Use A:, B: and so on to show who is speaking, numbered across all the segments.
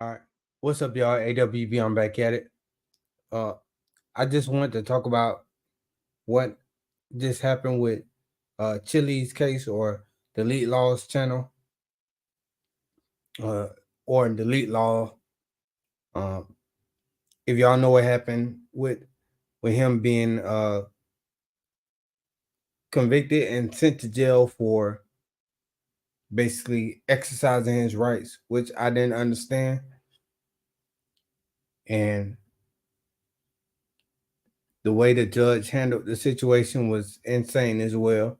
A: All right. What's up, y'all? AWB, I'm back at it. Uh, I just wanted to talk about what just happened with Chili's case or Delete Law's channel, uh, or Delete Law. Um, if y'all know what happened with him being convicted and sent to jail for basically exercising his rights, which I didn't understand, and the way the judge handled the situation was insane as well.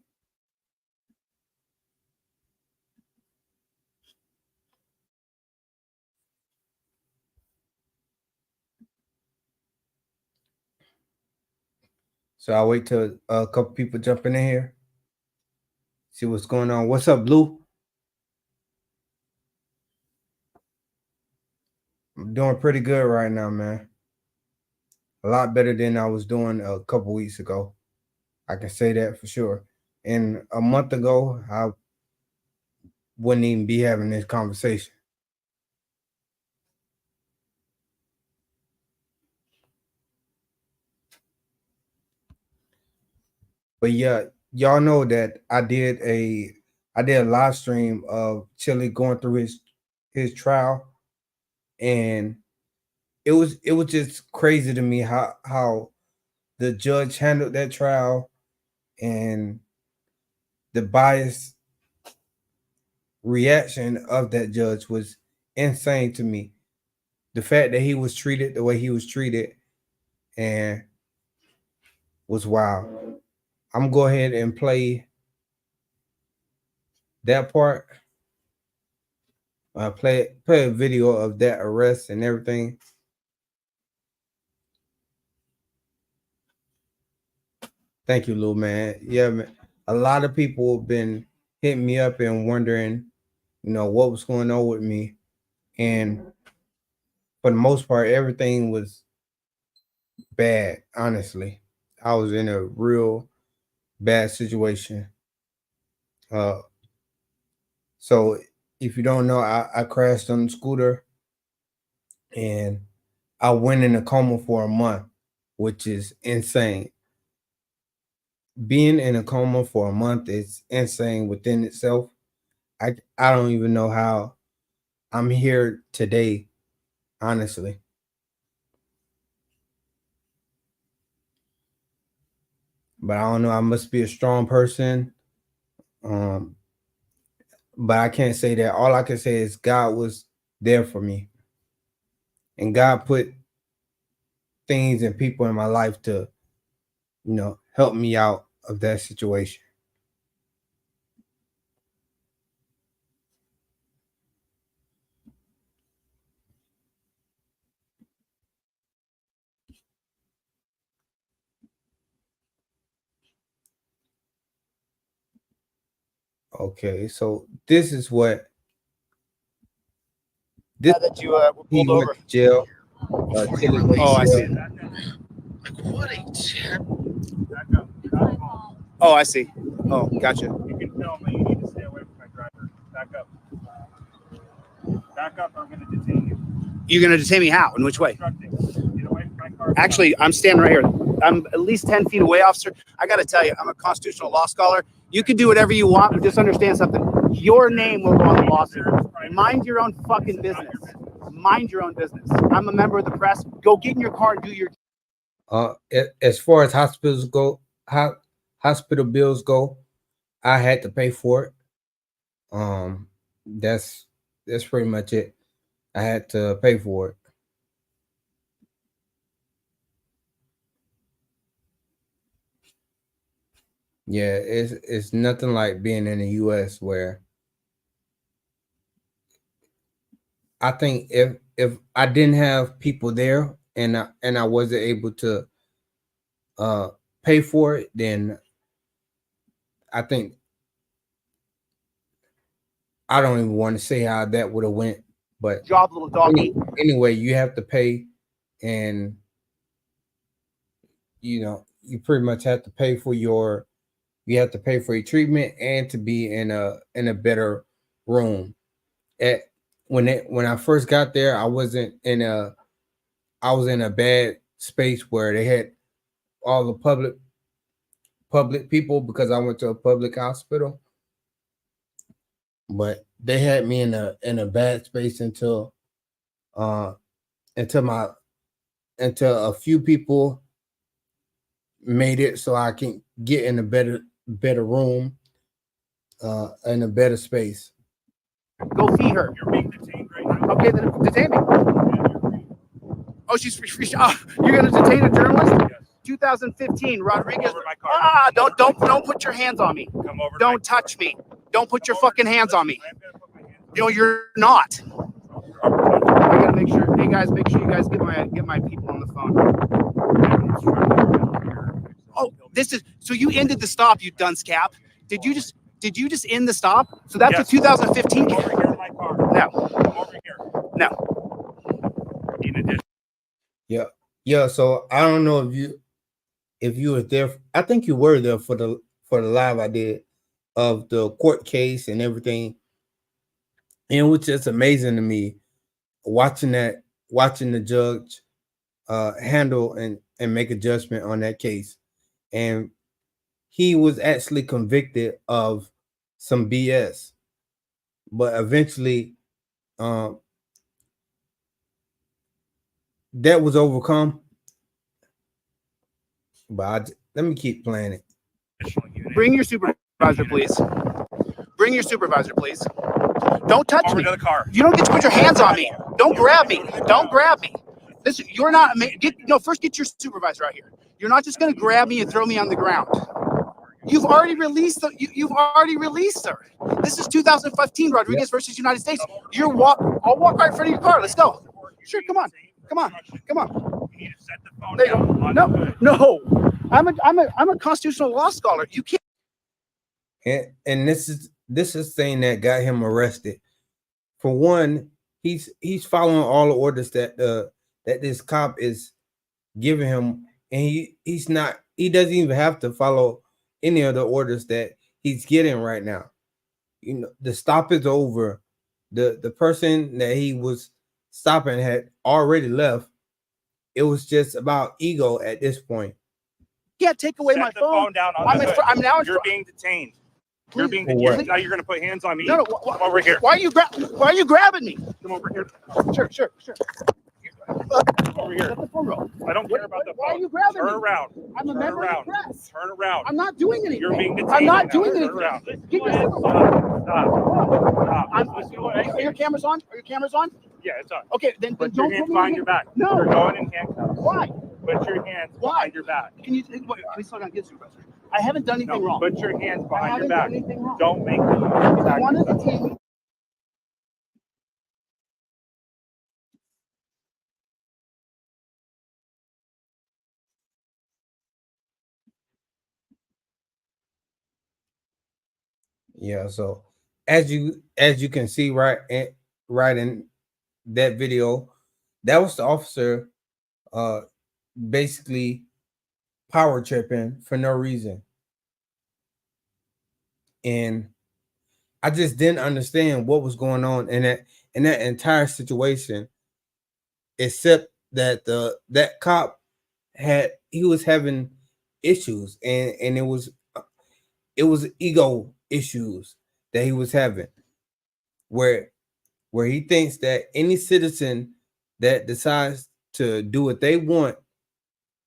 A: So I'll wait till a couple people jump in here, see what's going on. What's up, Blue? I'm doing pretty good right now, man. A lot better than I was doing a couple weeks ago. I can say that for sure. And a month ago, I wouldn't even be having this conversation. But yeah, y'all know that I did a live stream of Chili going through his trial, and it was just crazy to me how the judge handled that trial, and the biased reaction of that judge was insane to me. The fact that he was treated the way he was treated and was wild. I'm gonna go ahead and play that part. Play a video of that arrest and everything. Thank you, little man. Yeah, man. A lot of people have been hitting me up and wondering, what was going on with me. And for the most part, everything was bad, honestly. I was in a real bad situation. Uh, so if you don't know, I crashed on the scooter and I went in a coma for a month, which is insane. Being in a coma for a month is insane within itself. I don't even know how I'm here today, honestly. But I don't know. I must be a strong person. Um, but I can't say that. All I can say is God was there for me, and God put things and people in my life to, help me out of that situation. Okay, so this is what this
B: that you
A: he
B: pulled
A: went
B: over.
A: to jail.
B: Oh, I see. Oh, I see. Oh, gotcha.
C: You can tell me you need to stay away from my driver. Back up. Back up, or I'm going to detain you.
B: You're going to detain me how? In which way?
C: Get away from my car.
B: Actually, I'm standing right here. I'm at least 10 feet away, officer. I got to tell you, I'm a constitutional law scholar. You can do whatever you want, but just understand something. Your name will go on the lawsuit. Mind your own fucking business. Mind your own business. I'm a member of the press. Go get in your car and do your.
A: As far as hospital bills go, I had to pay for it. That's pretty much it. I had to pay for it. Yeah, it's nothing like being in the US where I think if I didn't have people there and I wasn't able to pay for it, then I think I don't even want to say how that would have went. But
B: Job, little doggy.
A: Anyway, you have to pay, and you pretty much have to pay for your treatment and to be in a better room. when I first got there, I was in a bad space where they had all the public people because I went to a public hospital, but they had me in a bad space uh until my until a few people made it so I can get in a better room, in a better space.
B: Go see her.
C: You're being detained right now.
B: Okay, then detain me. Oh, she's you're gonna detain a journalist?
C: Yes.
B: 2015, Rodriguez.
C: Come over my car.
B: Don't put your hands on me.
C: Come over.
B: Don't touch me. Don't put your fucking hands on me. No, you're not. I gotta make sure. Hey guys, make sure you guys get my people on the phone. Oh, this is so you ended the stop, you dunce cap. Did you just end the stop? So that's
C: Yes.
B: a 2015.
C: Come over here in my car.
B: No.
C: Come over here.
B: No.
C: In addition.
A: Yeah. So I don't know if you were there. I think you were there for the live I did of the court case and everything, and which is amazing to me watching the judge handle and make a judgment on that case, and he was actually convicted of some BS, but eventually that was overcome. But let me keep playing it.
B: Bring your supervisor, please. Bring your supervisor, please. Don't touch
C: Over
B: me.
C: to the car.
B: You don't get to put your hands on me. Don't grab me. Don't grab me. Listen, you're not. First get your supervisor out here. You're not just gonna grab me and throw me on the ground. You've already released her. You've already released her. This is 2015 Rodriguez versus United States. I'll walk right in front of your car. Let's go. Sure, come on.
C: You need to set the phone
B: There you
C: down.
B: go. No. I'm a constitutional law scholar. You can't.
A: And this is saying that got him arrested. For one, he's following all the orders that this cop is giving him, and he doesn't even have to follow any of the orders that he's getting right now. You know, the stop is over. The person that he was stopping had already left. It was just about ego at this point.
B: You can't take away
C: Set
B: my
C: the
B: phone.
C: phone down.
B: I'm now in
C: You're being detained. You're being
A: For
C: detained.
A: what?
C: Now you're going to put hands on me.
B: No.
C: Come over here.
B: Why are you grabbing me?
C: Come over here.
B: Sure.
C: Over here.
B: Let the phone roll.
C: I don't care about the phone.
B: Why are you grabbing
C: Turn
B: me?
C: around.
B: I'm a
C: Turn
B: member
C: around.
B: of the press.
C: Turn around.
B: I'm not doing anything.
C: You're being detained.
B: I'm not
C: now.
B: doing
C: Turn
B: anything.
C: around.
B: Get your
C: Stop.
B: Are your cameras on? Are your cameras on?
C: Yeah, it's on.
B: Okay, then
C: Put your
B: don't
C: hands
B: put me
C: behind
B: in
C: your back.
B: No.
C: You're going in handcuffs.
B: Why?
C: Put your hands
B: Why?
C: behind your back.
B: Can you slow down? Get supervisor. I haven't done anything wrong.
C: Put your hands
B: I
C: behind
B: haven't
C: your
B: done
C: back.
B: anything wrong.
C: Don't make
B: If you want to
C: contact.
B: detain me,
A: Yeah, so as you can see right in that video, that was the officer basically power tripping for no reason. And I just didn't understand what was going on in that entire situation, except that that cop he was having issues, and it was ego issues that he was having, where he thinks that any citizen that decides to do what they want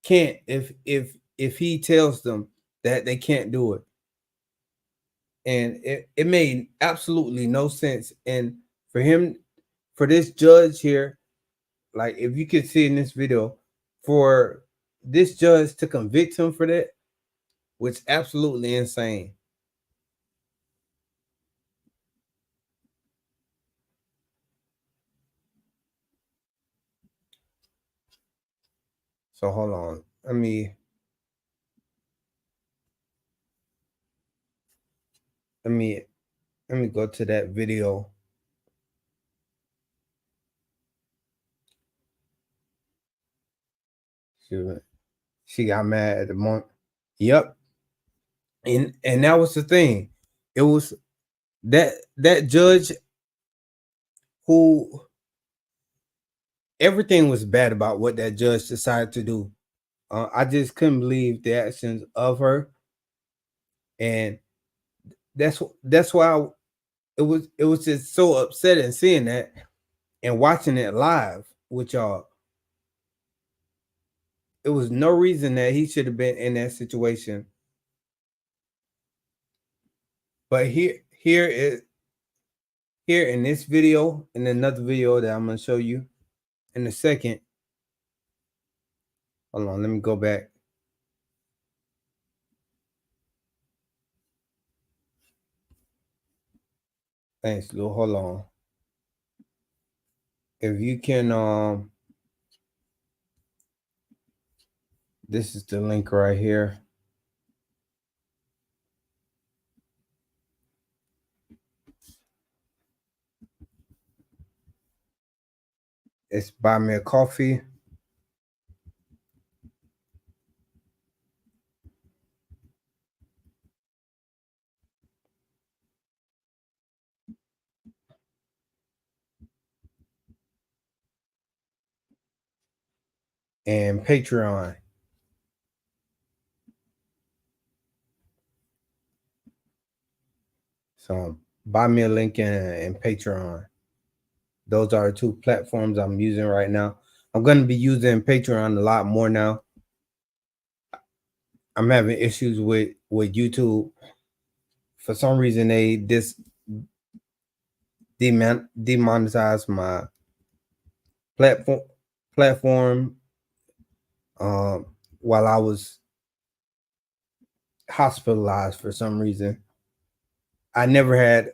A: can't if he tells them that they can't do it. And it made absolutely no sense. And for this judge here, like if you could see in this video, for this judge to convict him for that was absolutely insane. So hold on. Let me go to that video. She got mad at the moment. Yep. And that was the thing. It was that judge who everything was bad about what that judge decided to do. I just couldn't believe the actions of her, and that's why it was just so upsetting seeing that and watching it live with y'all. It was no reason that he should have been in that situation. But here in this video, in another video that I'm gonna show you in a second. Hold on, let me go back. Thanks, Lou. Hold on. If you can, this is the link right here. It's Buy Me a Coffee. And Patreon. So buy me a link and Patreon. Those are two platforms I'm using right now. I'm going to be using Patreon a lot more now. I'm having issues with YouTube. For some reason, they demonetized my platform while I was hospitalized for some reason. I never had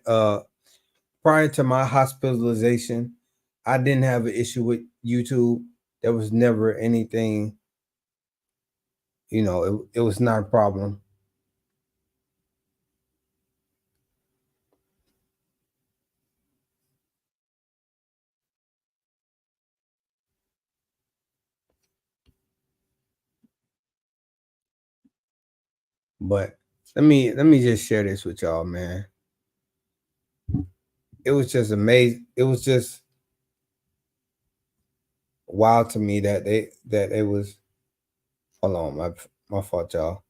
A: prior to my hospitalization, I didn't have an issue with YouTube. There was never anything, it was not a problem. But let me just share this with y'all, man. It was just amazing. It was just wild to me that it was. Hold on, my fault, y'all.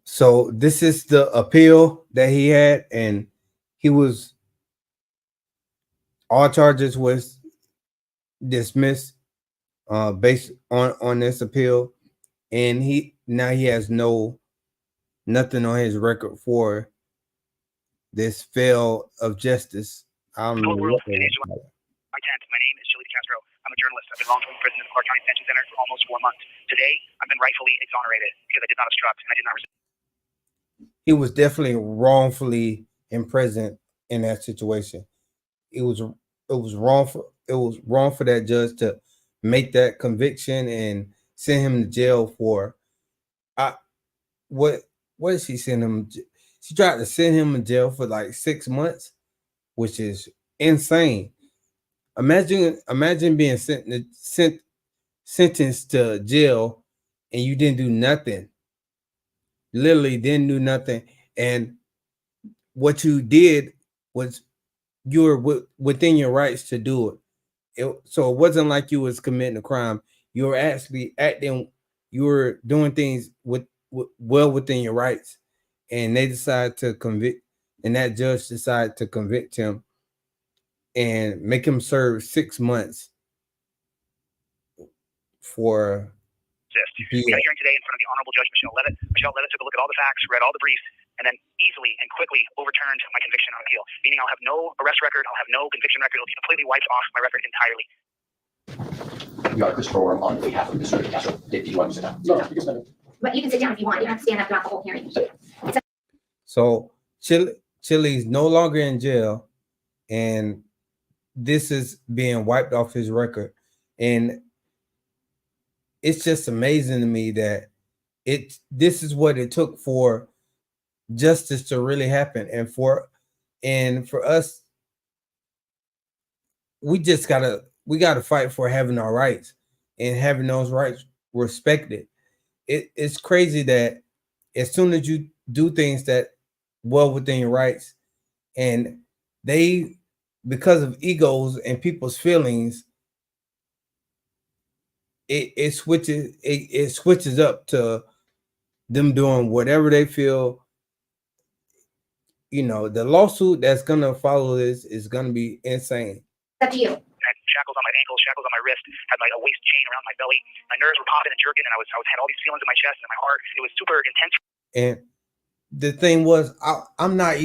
A: So this is the appeal that he had, and all charges was dismissed based on this appeal, and he has nothing on his record for this fail of justice. I don't know what they call it.
B: My name is Chilli Out. I'm a journalist. I've been wrongfully imprisoned in the Clark County Detention Center for almost 4 months. Today, I've been rightfully exonerated because I did not obstruct and I did not resist.
A: He was definitely wrongfully imprisoned in that situation. It was wrong for that judge to make that conviction and send him to jail for what did she send him? She tried to send him in jail for like 6 months, which is insane. Imagine being sentenced to jail and you didn't do nothing. Literally didn't do nothing, and what you did was you were within your rights to do it. So it wasn't like you was committing a crime. You were actually acting. You were doing things well within your rights, and they decided to convict. And that judge decided to convict him and make him serve 6 months for.
B: We got a hearing today in front of the Honorable Judge Michelle Levitt. Michelle Levitt took a look at all the facts, read all the briefs, and then easily and quickly overturned my conviction on appeal, meaning I'll have no arrest record, I'll have no conviction record, it'll be completely wiped off my record entirely.
D: We are Christopher Orr on behalf of Mr. Castro. Did you want to sit down? No, you can sit down.
E: But you can sit down if you want. You don't have to stand up throughout the whole hearing.
A: So Chilli's no longer in jail, and this is being wiped off his record. And it's just amazing to me that this is what it took for justice to really happen, and for us, we gotta fight for having our rights. and having those rights respected. It's crazy that as soon as you do things that well within your rights, and they, because of egos and people's feelings, it switches up to them doing whatever they feel. The lawsuit that's gonna follow this is gonna be insane.
E: Up to you.
F: Had shackles on my ankles, shackles on my wrist, had my waist chain around my belly. My nerves were popping and jerking, and I had all these feelings in my chest and in my heart. It was super intense.
A: And the thing was, I'm not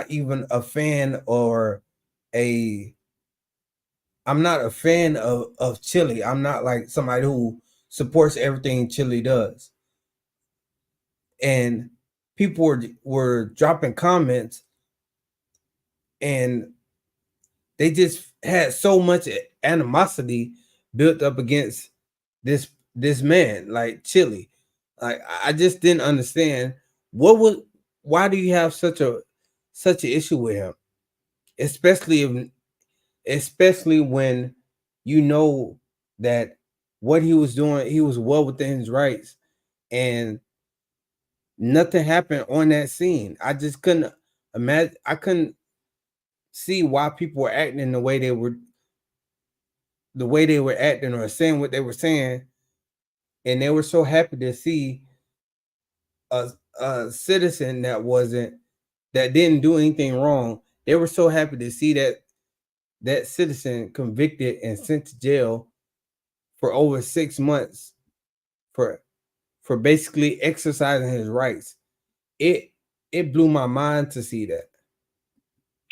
A: even a fan I'm not a fan of Chilli. I'm not like somebody who supports everything Chilli does. And people were dropping comments, and they just had so much animosity built up against this man, like Chilli. Like, I just didn't understand why do you have such an issue with him, especially when you know that what he was doing, he was well within his rights, and nothing happened on that scene. I just couldn't imagine. I couldn't see why people were acting the way they were acting or saying what they were saying, and they were so happy to see a citizen that didn't do anything wrong. They were so happy to see that citizen convicted and sent to jail for over 6 months for basically exercising his rights. It blew my mind to see that.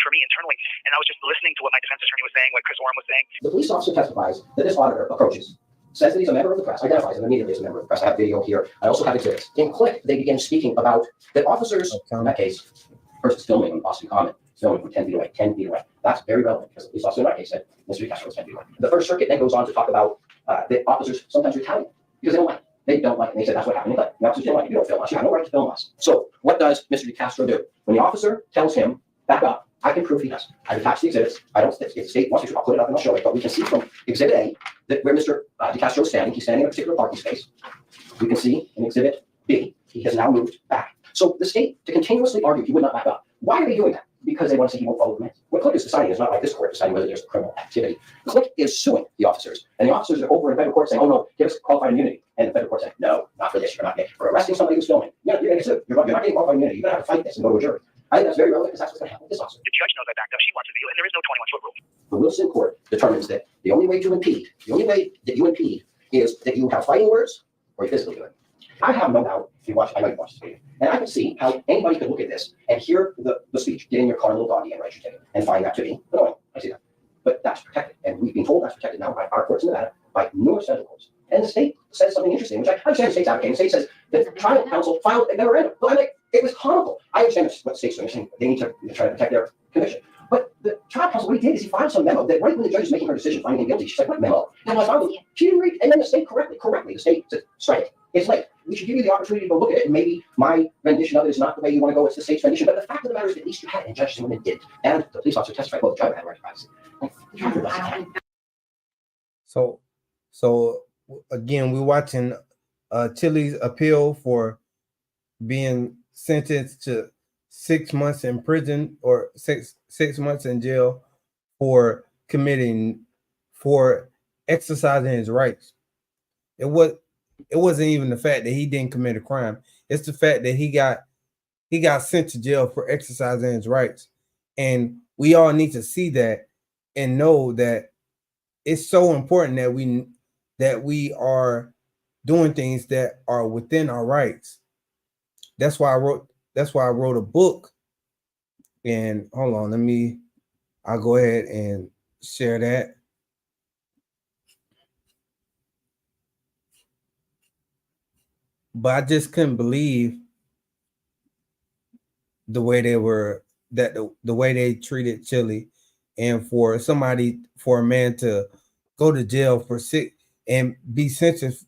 F: For me internally, and I was just listening to what my defense attorney was saying, what Chris Oram was saying.
D: The police officer testifies that this auditor approaches, says that he's a member of the press, identifies him immediately as a member of the press. I have video here. I also have exhibits. In click, they begin speaking about that officers, in that case, first is filming on Boston Common, filming from 10 feet away, 10 feet away. That's very relevant because the police officer in that case said Mr. DeCastro was 10 feet away. The First Circuit then goes on to talk about the officers sometimes retaliate because they don't like it. They don't like it. And they said that's what happened in click. The officers didn't like it. You don't film us. You have no right to film us. So what does Mr. DeCastro do? When the officer tells him, back up, I can prove he does. I've attached the exhibits. I don't, if the state wants me to, I'll put it up and I'll show it. But we can see from Exhibit A that where Mr. DeCastro is standing, he's standing in a particular parking space. We can see in Exhibit B, he has now moved back. So the state, to continuously argue he would not back up. Why are they doing that? Because they want to say he won't follow the commands. What Click is deciding is not like this court deciding whether there's criminal activity. Click is suing the officers. And the officers are over in federal court saying, oh no, give us qualified immunity. And the federal court saying, no, not for this. You're not getting, for arresting somebody who's filming. You're going to get sued. You're not getting qualified immunity. You're going to have to fight this and go to a jury. I think that's very relevant because that's what's going to happen with this officer.
F: The judge knows I backed up. She wants a view, and there is no 21-foot rule.
D: The Wilson court determines that the only way that you impede is that you have fighting words or you physically do it. I have no doubt, if you watch, I know you watched this video, and I can see how anybody could look at this and hear the speech, get in your car, little doggy, and write your ticket, and find that to be annoying. I see that. But that's protected, and we've been told that's protected now by our courts in Nevada, by numerous federal courts. And the state says something interesting, which I understand the state's advocating. The state says that the trial counsel filed a memorandum. Well, I'm like, it was comical. I understand what the state's doing. Saying they need to try to protect their conviction. But the trial counsel, what he did is he filed some memo that right when the judge is making her decision, finding him guilty, she's like, what memo? And I found it. She didn't read, and then the state correctly, the state said, strike it. It's late. We should give you the opportunity to go look at it, and maybe my rendition of it is not the way you want to go. It's the state's rendition. But the fact of the matter is, at least you had it, and Judge Zimmerman did. And the police officer testified, well, the driver had a right to privacy. The driver doesn't have it.
A: So again, we're watching Chilli's appeal for being sentenced to 6 months in prison or six months in jail for exercising his rights. It wasn't even the fact that he didn't commit a crime. It's the fact that he got sent to jail for exercising his rights. And we all need to see that and know that it's so important that we are doing things that are within our rights. That's why I wrote a book. And hold on, I'll go ahead and share that. But I just couldn't believe the way the way they treated Chilli, and for a man to go to jail and be sentenced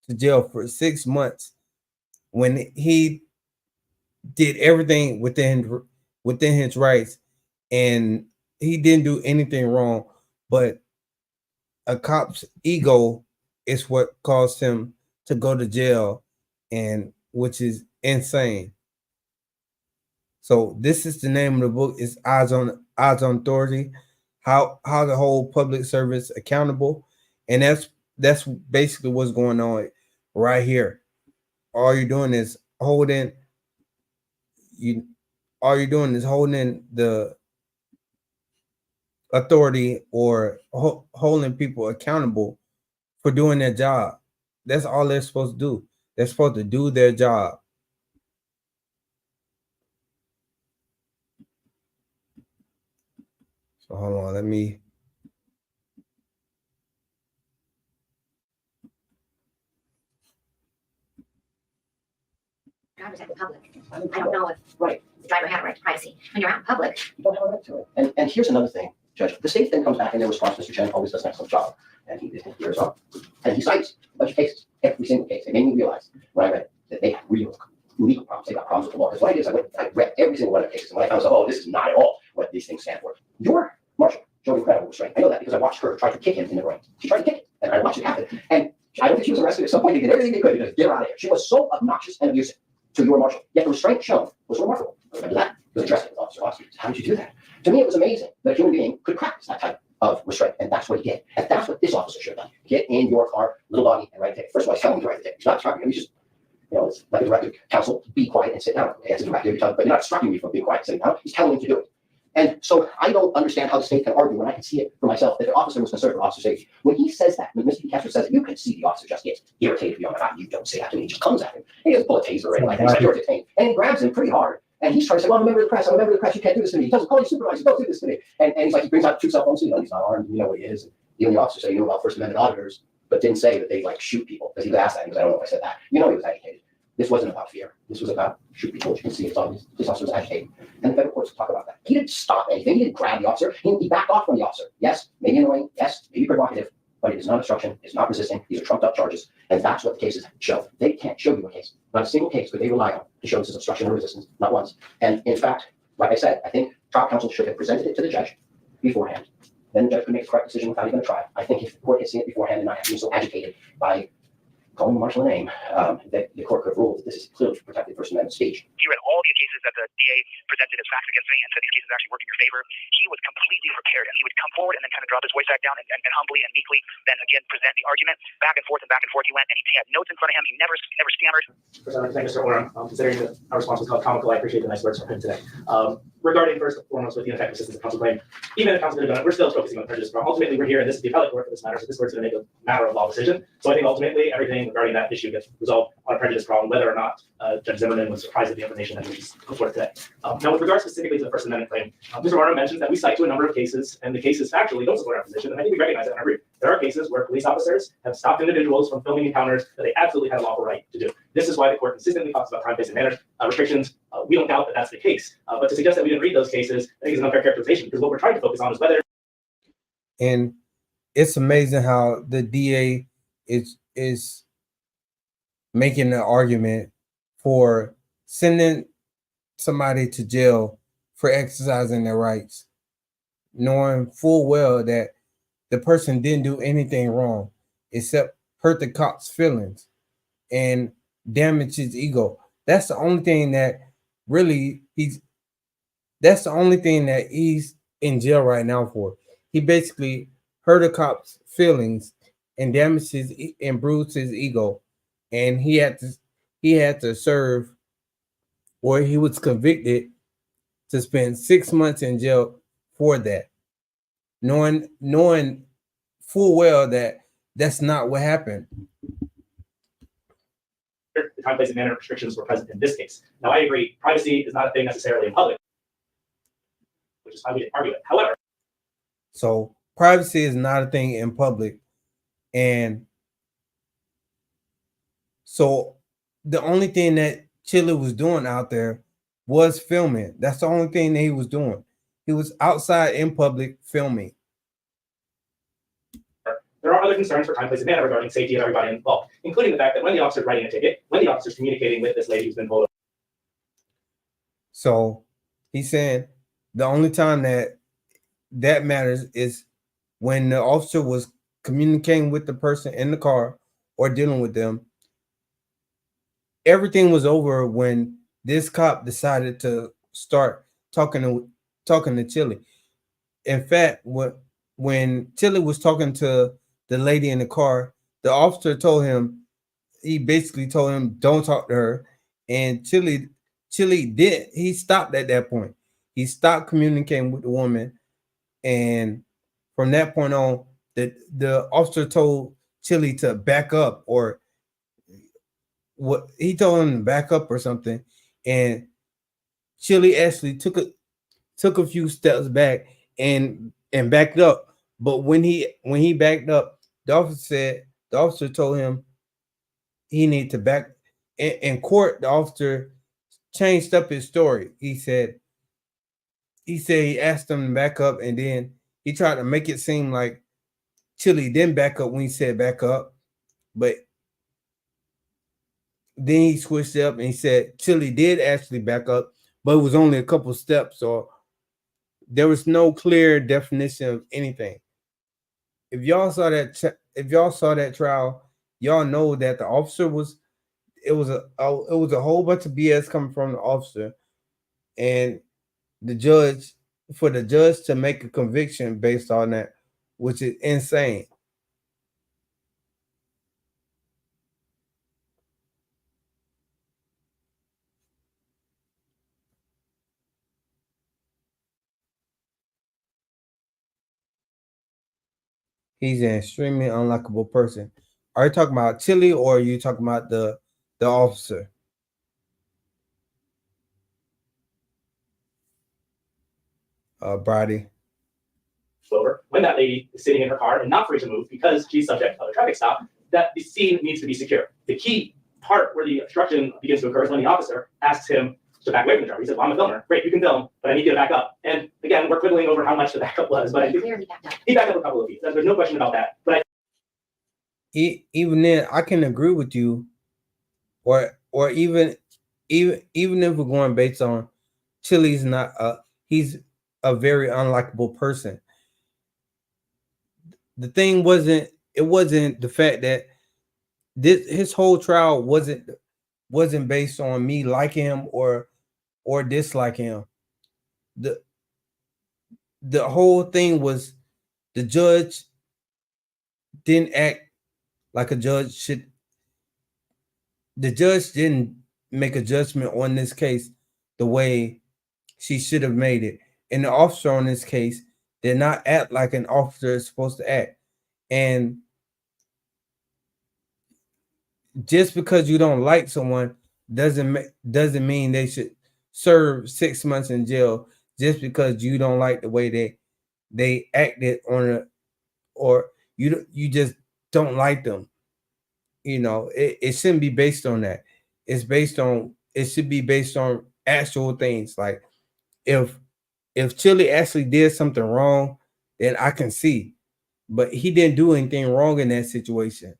A: to jail for 6 months when he did everything within his rights and he didn't do anything wrong. But a cop's ego is what caused him to go to jail, and which is insane. So this is the name of the book. It's Odds on Authority, how to hold public servants accountable, and that's basically what's going on right here. All you're doing is holding you. All you're doing is holding the authority or holding people accountable for doing their job. That's all they're supposed to do. They're supposed to do their job. So hold on, let me.
E: Drivers at the public. I don't know if
D: Right.
E: the driver had a right to privacy. When you're out in public,
D: You don't have a right to it. And here's another thing, Judge. The state then comes back in their response. Mr. Chen always does an excellent job. And he here's up. And he cites a bunch of cases, every single case. It made me realize when I read that they have real legal problems. They got problems with the law. Because what I did is I read every single one of the cases. And when I found out, oh, this is not at all what these things stand for. Your Marshall showed incredible restraint. I know that because I watched her try to kick him in the groin. She tried to kick him, and I watched it happen. And I don't think she was arrested. At some point, they did everything they could to just get her out of here. She was so obnoxious and abusive to your Marshall. Yet the restraint shown was remarkable. Remember that? It was addressed with officer. How did you do that? To me, it was amazing that a human being could practice that type of restraint. And that's what he did. And that's what this officer should have done. Get in your car, little doggy, and write the ticket. First of all, he's telling him to write the ticket. He's not instructing him. He's just, it's like a directive. Counsel, be quiet and sit down. Okay, it's a directive, but you're not instructing me from being quiet and sitting down. He's telling him to do it. And so I don't understand how the state can argue when I can see it for myself that the officer was concerned for officer safety. When he says that, when Mr. Castro says it, you can see the officer just gets irritated beyond that. You don't say that to me. He just comes at him. He doesn't pull a taser or anything like that. He's like, you're detained. And he grabs him pretty hard. And he's trying to say, well, I'm a member of the press. I'm a member of the press. You can't do this to me. He tells him, call your supervisor. Don't do this to me. And he's like, he brings out two cell phones. So, he's not armed. You know what he is. And the only officer said, you know about First Amendment auditors, but didn't say that they like shoot people. Because he was asked that. He goes, I don't know if I said that. You know he was agitated. This wasn't about fear. This was about shoot people. You can see it's obvious. This officer was agitated. And the federal courts talk about that. He didn't stop anything. He didn't grab the officer. He backed off from the officer. Yes, maybe annoying. Yes, maybe provocative. But it is not obstruction. It's not resisting. These are trumped up charges. And that's what the cases show. They can't show you a case. Not a single case could they rely on to show this is obstruction or resistance. Not once. And in fact, like I said, I think trial counsel should have presented it to the judge beforehand. Then the judge could make a correct decision without even a trial. I think if the court had seen it beforehand and not been so agitated by calling Marshall a name, that the court could have ruled that this is clearly protected First Amendment speech.
F: He read all the cases that the DA presented as facts against me and said these cases actually work in your favor. He was completely prepared, and he would come forward and then kind of drop his voice back down and humbly and meekly then again present the argument back and forth he went, and he had notes in front of him. He never stammered.
G: First, I'd like to thank Mr. Oram. Considering that our response was called comical, I appreciate the nice words from him today. Regarding first and foremost with the ineffective assistance of counsel claim, even if counsel could have done it, we're still focusing on prejudice. Ultimately, we're here, and this is the appellate court for this matter, so this court's going to make a matter of law decision. So I think ultimately everything regarding that issue gets resolved on a prejudice problem, whether or not Judge Zimmerman was surprised at the information that we just put forth today. Now, with regard specifically to the First Amendment claim, Mr. Oram mentioned that we cite to a number of cases, and the cases factually don't support our position, and I think we recognize that in our brief. There are cases where police officers have stopped individuals from filming encounters that they absolutely had a lawful right to do. This is why the court consistently talks about time, place, and manner restrictions. We don't doubt that that's the case, but to suggest that we didn't read those cases, I think is an unfair characterization, because what we're trying to focus on is whether.
A: And it's amazing how the DA is making an argument for sending somebody to jail for exercising their rights, knowing full well that the person didn't do anything wrong except hurt the cop's feelings and damage his ego. That's the only thing that really that's the only thing that he's in jail right now for. He basically hurt a cop's feelings and damaged his and bruised his ego, and he had to serve, or he was convicted to spend 6 months in jail for that, knowing full well that that's not what happened.
G: The time, place, and manner restrictions were present in this case. Now, I agree, privacy is not a thing necessarily in public, which is why we didn't argue it. However,
A: so privacy is not a thing in public, and so the only thing that Chilli was doing out there was filming. That's the only thing that he was doing. He was outside in public filming.
G: there are other concerns for time, place, and manner regarding safety of everybody involved, including the fact that when the officer's writing a ticket, when the officer's communicating with this lady who's been pulled over.
A: So he's saying the only time that matters is when the officer was communicating with the person in the car or dealing with them. Everything was over when this cop decided to start talking to Chilli. In fact, when Chilli was talking to the lady in the car, the officer told him, he basically told him, don't talk to her. And Chilli did, he stopped at that point. He stopped communicating with the woman. And from that point on, the officer told Chilli to back up, or what he told him to back up or something. And Chilli actually took a few steps back and backed up. But when he backed up, the officer told him he needed to back. In court, the officer changed up his story. He said he asked him to back up, and then he tried to make it seem like Chilli didn't back up when he said back up, but then he switched up and he said Chilli did actually back up, but it was only a couple steps, or there was no clear definition of anything. If y'all saw that trial, y'all know that the officer was it was a whole bunch of BS coming from the officer, and the judge to make a conviction based on that, which is insane. He's an extremely unlikable person. Are you talking about Chilli, or are you talking about the officer? Brady.
G: Over when that lady is sitting in her car and not free to move because she's subject to a traffic stop, that the scene needs to be secure. The key part where the obstruction begins to occur is when the officer asks him to back away from the driver. He says, well, I'm a filmer. Great, you can film, but I need you to back up. And again, we're quibbling over how much the backup was, but I think
E: Clearly backed up.
G: he backed up a couple of feet. There's no question about that. But
A: Even then, I can agree with you, or even if we're going based on Chilli's he's a very unlikable person. The thing wasn't the fact that his whole trial wasn't based on me liking him or disliking him. The whole thing was the judge didn't act like a judge should. The judge didn't make a judgment on this case the way she should have made it. And the officer on this case did not act like an officer is supposed to act. And just because you don't like someone doesn't mean they should serve 6 months in jail just because you don't like the way they acted on it, or you just don't like them. You know, it shouldn't be based on that. It should be based on actual things. Like if Chilli actually did something wrong, then I can see. But he didn't do anything wrong in that situation.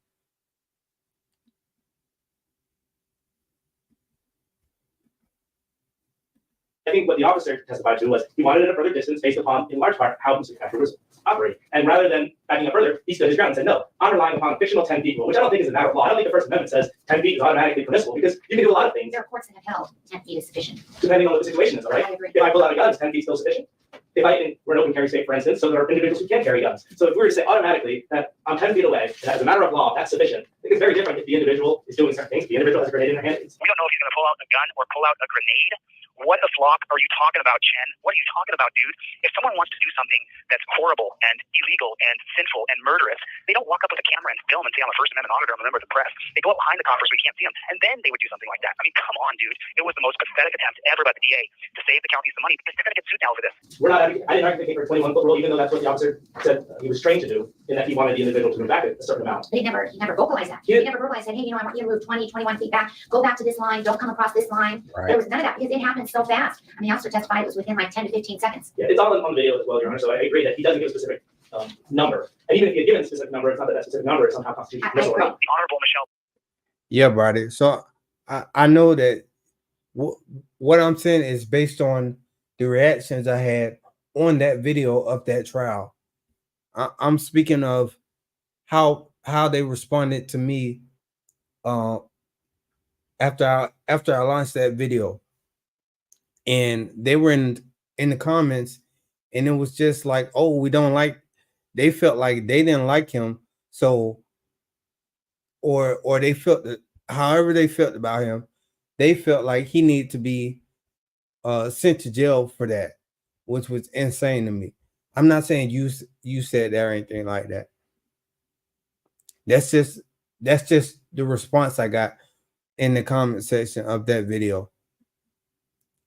G: I think what the officer testified to was he wanted it a further distance based upon, in large part, how Mr. Catcher was operating. And rather than backing up further, he stood his ground and said, no, I'm relying upon a fictional 10 feet rule, which I don't think is a matter of law. I don't think the First Amendment says 10 feet is automatically permissible because you can do a lot of things.
E: There are courts that have held 10 feet is sufficient.
G: Depending on what the situation is, all right?
E: I agree.
G: If I pull out a gun, is 10 feet still sufficient? We're an open carry state, for instance, so there are individuals who can't carry guns. So if we were to say automatically that I'm 10 feet away, and as a matter of law, that's sufficient, I think it's very different if the individual is doing certain things. If the individual has a grenade in their hand.
F: We don't know if he's going to pull out a gun or pull out a grenade. What the flock are you talking about, Chen? What are you talking about, dude? If someone wants to do something that's horrible and illegal and sinful and murderous, they don't walk up with a camera and film and say, I'm a First Amendment auditor, I'm a member of the press. They go up behind the coffers, we can't see them, and then they would do something like that. I mean, come on, dude. It was the most pathetic attempt ever by the DA to save the county some money because they're going to get sued now for this.
G: I didn't advocate for a 21-foot rule, even though that's what the officer said he was trained to do, in that he wanted the individual to move back a certain amount.
E: But he never vocalized that. He never vocalized that, hey, I want you to move 20, 21 feet back, go back to this line, don't come across this line.
A: Right.
E: There was none of that because it happened so fast. I mean, the officer testified it was within like 10 to 15 seconds.
G: Yeah, it's all on video as well, Your Honor, so I agree that he doesn't give a specific number. And even if he had given a specific number, it's not that that specific number is somehow constitutional.
E: I agree.
F: The Honorable Michelle.
A: Yeah, Brady. So I know that what I'm saying is based on the reactions I had on that video of that trial. I'm speaking of how they responded to me after I launched that video, and they were in the comments, and it was just like, oh, we don't like. They felt like they didn't like him, so or they felt that however they felt about him, they felt like he needed to be sent to jail for that, which was insane to me. I'm not saying you said that or anything like that. That's just the response I got in the comment section of that video.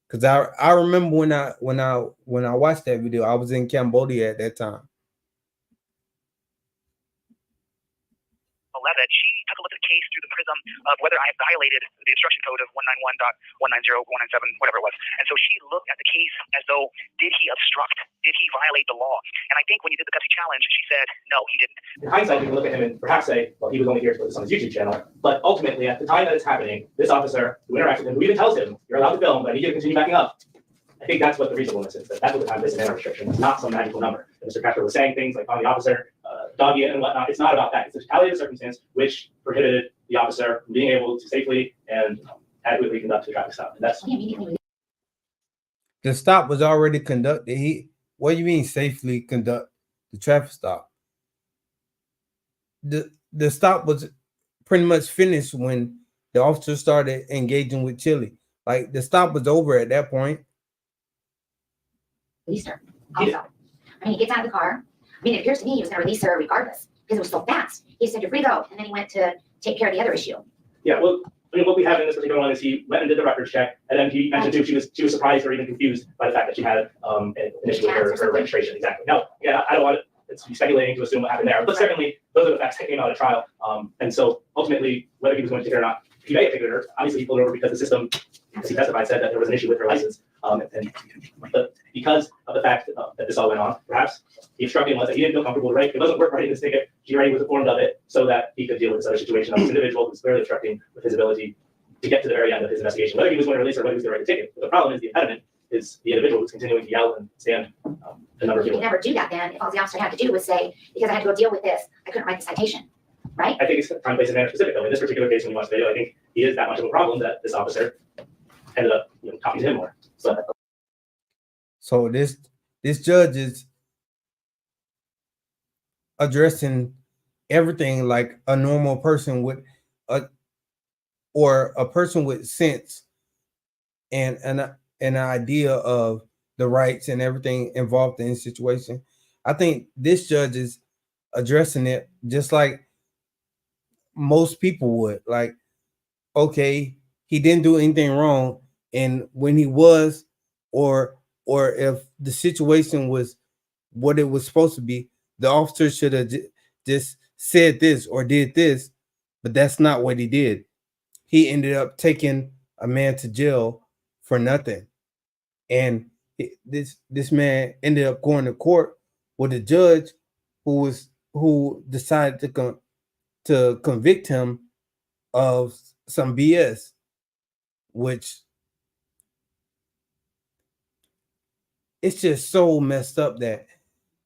A: Cause I remember when I watched that video, I was in Cambodia at that time.
F: 11, she took a look at the case through the prism of whether I violated the instruction code of 191.190.197, whatever it was. And so she looked at the case as though, did he obstruct? Did he violate the law? And I think when you did the Gutsy challenge, she said, no, he didn't.
G: In hindsight, you can look at him and perhaps say, well, he was only here to put this on his YouTube channel. But ultimately, at the time that it's happening, this officer who interacts with him, who even tells him, you're allowed to film, but I need you to continue backing up. I think that's what the reasonableness is. That's what the time placed in restriction. It's not some magical number. And Mr. Castro was saying things like on the officer, dogging it and whatnot. It's not about that. It's a totality of circumstance which prohibited the officer from being able to safely and adequately conduct the traffic stop. And that's
A: the stop was already conducted. What do you mean safely conduct the traffic stop? The stop was pretty much finished when the officer started engaging with Chilli. Like the stop was over at that point.
E: Released her. Also, I mean, he gets out of the car. I mean, it appears to me he was going to release her regardless because it was so fast. He said, "You're free to go," and then he went to take care of the other issue.
G: Yeah, well, I mean, what we have in this particular one is he went and did the records check, and then he mentioned too she was surprised or even confused by the fact that she had an issue with her registration. Exactly. No, yeah, I don't want it to be speculating to assume what happened there, but certainly those are the facts that came out at trial. And so ultimately, whether he was going to take her or not, he may have taken her. Obviously, he pulled her over because the system, as he testified, said that there was an issue with her license. But because of the fact that this all went on, perhaps the obstructing was that he didn't feel comfortable, right? It wasn't worth writing this ticket. He already was informed of it so that he could deal with this other situation of this individual who was clearly obstructing with his ability to get to the very end of his investigation, whether he was going to release her or whether he was going to write the ticket. But the problem is the impediment is the individual who's continuing to yell and stand the number of
E: You
G: people.
E: could never do that then if all the officer had to do was say, because I had to go deal with this, I couldn't write the citation, right?
G: I think it's time, place, and manner specific. Though in this particular case, when you watch the video, I think he is that much of a problem that this officer ended up talking to him more.
A: So this judge is addressing everything like a normal person would, or a person with sense and an idea of the rights and everything involved in the situation. I think this judge is addressing it just like most people would. Like, okay, he didn't do anything wrong, and when he was, or if the situation was what it was supposed to be, the officer should have just said this or did this, but that's not what he did. He ended up taking a man to jail for nothing, and this man ended up going to court with a judge who decided to convict him of some BS, which it's just so messed up that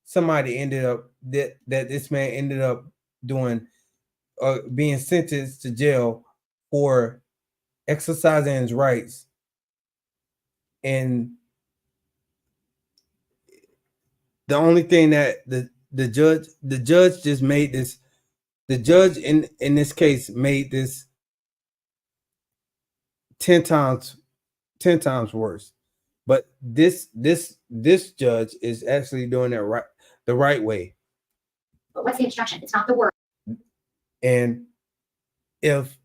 A: somebody ended up that this man ended up doing being sentenced to jail for exercising his rights. And the only thing that the judge just made this, the judge in this case made this 10 times worse. But this judge is actually doing it the right way.
E: But what's the instruction? It's not the word.
A: And if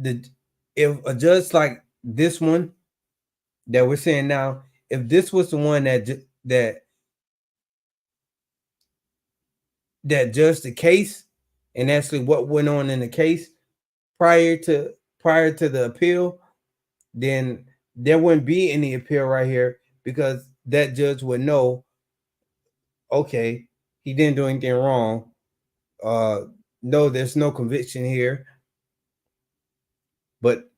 A: a judge like this one that we're saying now, if this was the one that judged the case and actually what went on in the case prior to the appeal, then there wouldn't be any appeal right here, because that judge would know, okay, he didn't do anything wrong. No, there's no conviction here. But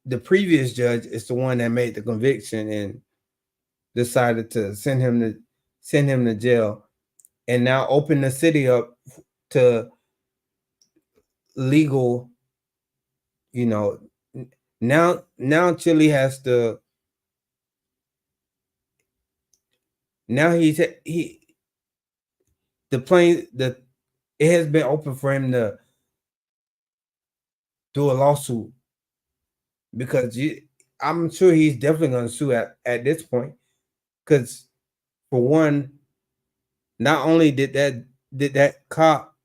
A: the previous judge is the one that made the conviction and decided to send him to jail, and now open the city up to legal, you know, now Chilli has to, now he the plane, it has been open for him to do a lawsuit, because I'm sure he's definitely going to sue at this point, because for one, not only did that cop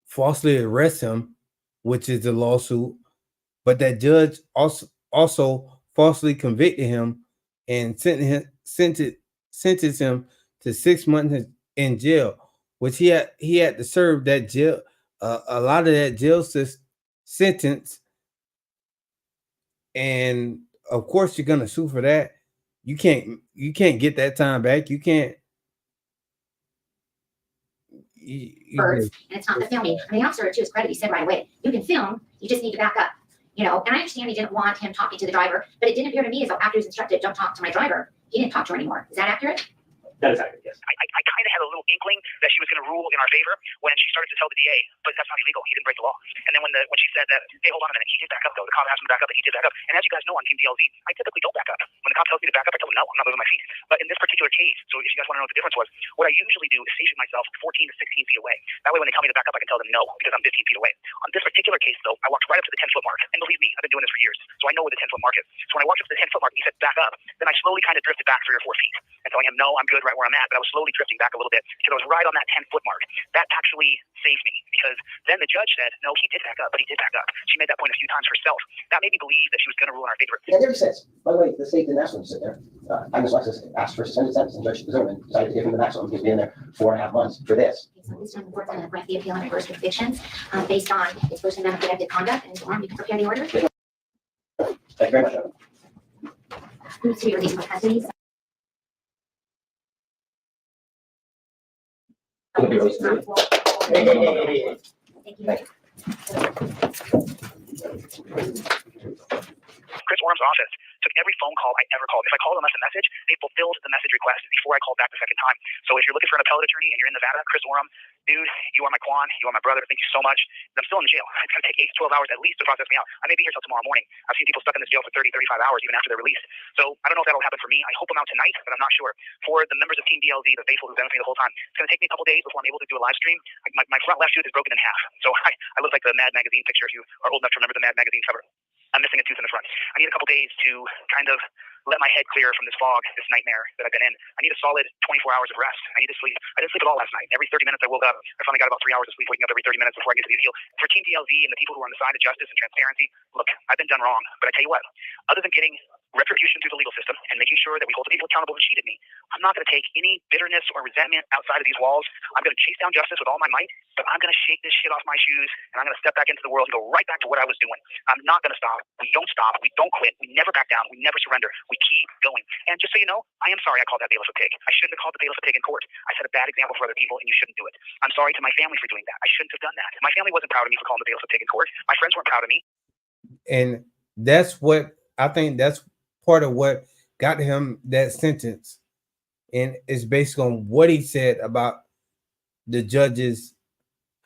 A: falsely arrest him, which is the lawsuit, but that judge also falsely convicted him and sentenced him to 6 months in jail, which he had to serve that jail, a lot of that jail sentence. And of course you're gonna sue for that. You can't get that time back. You can't.
E: Birds, and it's not the filming. And the officer, to his credit, he said right away, you can film, you just need to back up. You know, and I understand he didn't want him talking to the driver, but it didn't appear to me as though after he was instructed, don't talk to my driver, he didn't talk to her anymore. Is that accurate?
G: That is accurate, yes.
F: I kind of had a little inkling that she was going to rule in our favor when she started to tell the DA, but that's not illegal. He didn't break the law. And then when she said that, hey, hold on a minute, he did back up though. The cop asked him to back up, and he did back up. And as you guys know on Team DLZ, I typically don't back up. When the cop tells me to back up, I tell him no, I'm not moving my feet. But in this particular case, so if you guys want to know what the difference was, what I usually do is station myself 14 to 16 feet away. That way when they tell me to back up, I can tell them no, because I'm 15 feet away. On this particular case though, I walked right up to the 10-foot mark. And believe me, I've been doing this for years, so I know where the 10-foot mark is. So when I walked up to the 10-foot mark, he said back up, then I slowly kind of drifted back 3 or 4 feet. And telling him, no, I'm good right where I'm at. But I was slowly drifting back a little bit because I was right on that 10-foot mark. That actually saved me, because then the judge said, no, he did back up, but he did back up. She made that point a few times herself. That made me believe that she was going to rule in our favor.
D: And there he sits. By the way, the state didn't ask him to sit there. Ms. Lexus asked for a suspended sentence, and Judge Zimmerman decided to give him the maximum. He's been there 4.5 months for this.
E: Okay, so this time the court's going to grant the appeal and reverse convictions based on its First Amendment protected conduct, and you can prepare the order.
D: Thank you very much, Evan.
E: Who's to be released from custody?
D: He'll be released.
E: Thank you.
D: Thank you.
F: Chris Orum's office took every phone call I ever called. If I called them, left a message, they fulfilled the message request before I called back the second time. So if you're looking for an appellate attorney and you're in Nevada, Chris Orum, dude, you are my Quan, you are my brother. Thank you so much. I'm still in jail. It's going to take 8 to 12 hours at least to process me out. I may be here till tomorrow morning. I've seen people stuck in this jail for 30, 35 hours even after they're released. So I don't know if that'll happen for me. I hope I'm out tonight, but I'm not sure. For the members of Team DLZ, the faithful who've been with me the whole time, it's going to take me a couple days before I'm able to do a live stream. My front left tooth is broken in half. So I look like the Mad Magazine picture if you are old enough to remember the Mad Magazine cover. I'm missing a tooth in the front. I need a couple days to kind of let my head clear from this fog, this nightmare that I've been in. I need a solid 24 hours of rest. I need to sleep. I didn't sleep at all last night. Every 30 minutes I woke up. I finally got about 3 hours of sleep, waking up every 30 minutes before I get to the appeal. For Team DLZ and the people who are on the side of justice and transparency, look, I've been done wrong. But I tell you what, other than getting retribution through the legal system and making sure that we hold the people accountable who cheated me, I'm not going to take any bitterness or resentment outside of these walls. I'm going to chase down justice with all my might, but I'm going to shake this shit off my shoes, and I'm going to step back into the world and go right back to what I was doing. I'm not going to stop. We don't stop. We don't quit. We never back down. We never surrender. We keep going. And just so you know, I am sorry I called that bailiff a pig. I shouldn't have called the bailiff a pig in court. I set a bad example for other people, and you shouldn't do it. I'm sorry to my family for doing that. I shouldn't have done that. My family wasn't proud of me for calling the bailiff a pig in court. My friends weren't proud of me.
A: And that's what I think, that's part of what got him that sentence. And it's based on what he said about the judges,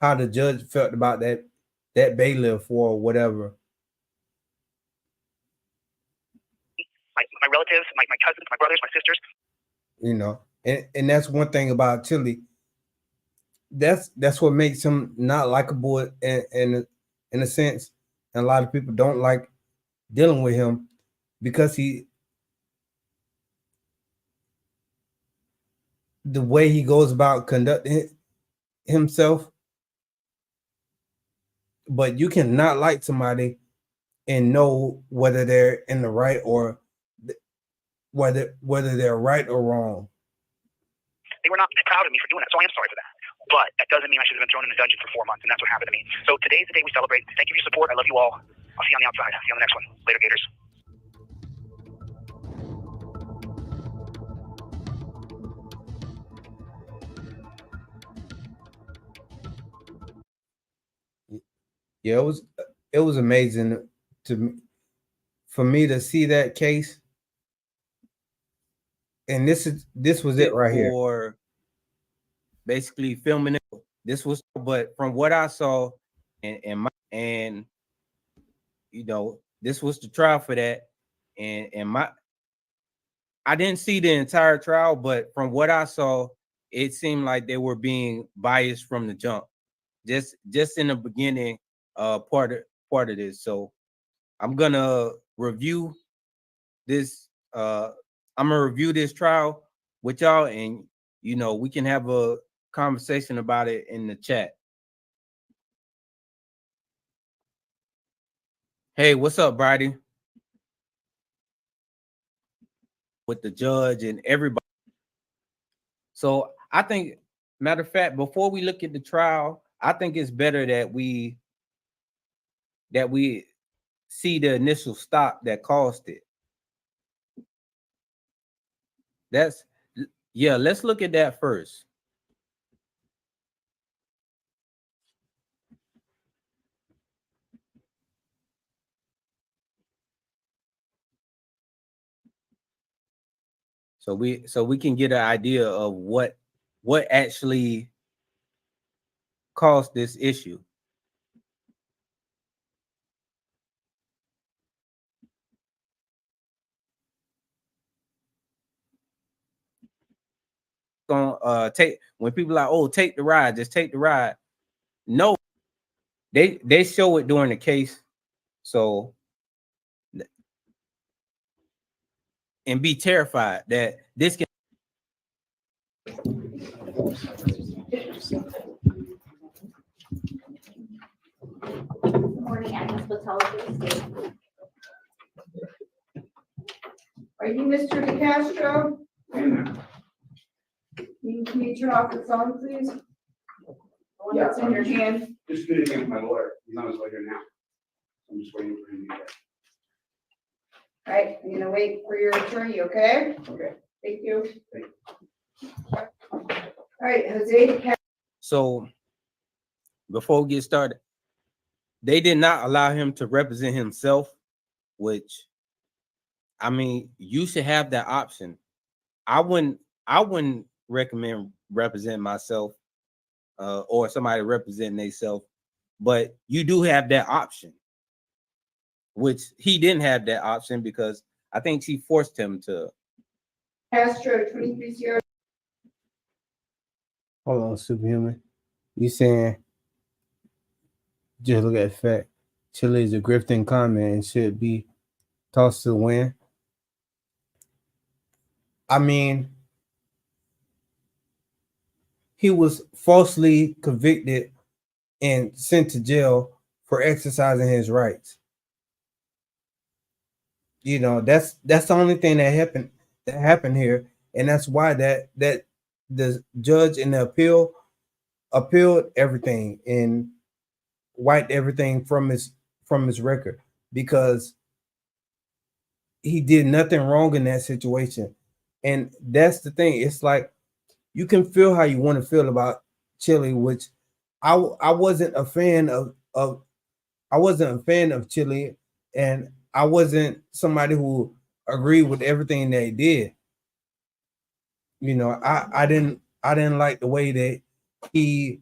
A: how the judge felt about that bailiff or whatever.
F: My relatives, my cousins, my brothers, my sisters.
A: You know, and that's one thing about Chilli. That's what makes him not likable in a sense. And a lot of people don't like dealing with him because the way he goes about conducting himself. But you cannot like somebody and know whether they're in the right or whether they're right or wrong.
F: They were not proud of me for doing that, so I am sorry for that. But that doesn't mean I should have been thrown in the dungeon for 4 months, and that's what happened to me. So today's the day we celebrate. Thank you for your support. I love you all. I'll see you on the outside. See you on the next one. Later, Gators.
A: Yeah, it was amazing for me to see that case. And this was it right here. For basically filming it. This was, but from what I saw, and you know, this was the trial for that. And I didn't see the entire trial, but from what I saw, it seemed like they were being biased from the jump, just in the beginning part of this. So I'm gonna review this. I'm gonna review this trial with y'all, and you know, we can have a conversation about it in the chat. Hey, what's up, Brady? With the judge and everybody. So I think, matter of fact, before we look at the trial, I think it's better that we see the initial stop that caused it. Let's look at that first. So we can get an idea of what actually caused this issue. Take when people are like, oh, take the ride, just take the ride. No, they show it during the case. So and be terrified that this can.
E: Good morning, Agnes Botello.
H: Are you Mr. DeCastro? Can you turn off the phone, please? The one that's in your hand.
I: Just communicating with my lawyer. He's on his way here now. I'm just waiting for him to get
H: All right, I'm gonna wait for your attorney, okay?
I: there. Okay.
H: Thank you.
I: Thank
H: All right, Jose DeCastro.
A: So before we get started, they did not allow him to represent himself, which, I mean, you should have that option. I wouldn't recommend representing myself or somebody representing themselves, but you do have that option, which he didn't have that option because I think she forced him to.
H: Castro, 23
A: Hold on, Superhuman. You saying, just look at the fact, Chilli is a grifting comment and should be tossed to the wind. I mean, he was falsely convicted and sent to jail for exercising his rights. You know, that's the only thing that happened here, and that's why that the judge in the appealed everything and wiped everything from his record because he did nothing wrong in that situation. And that's the thing. It's like you can feel how you want to feel about Chilli, which I wasn't a fan of Chilli, and I wasn't somebody who agreed with everything they did. You know, I didn't like the way that he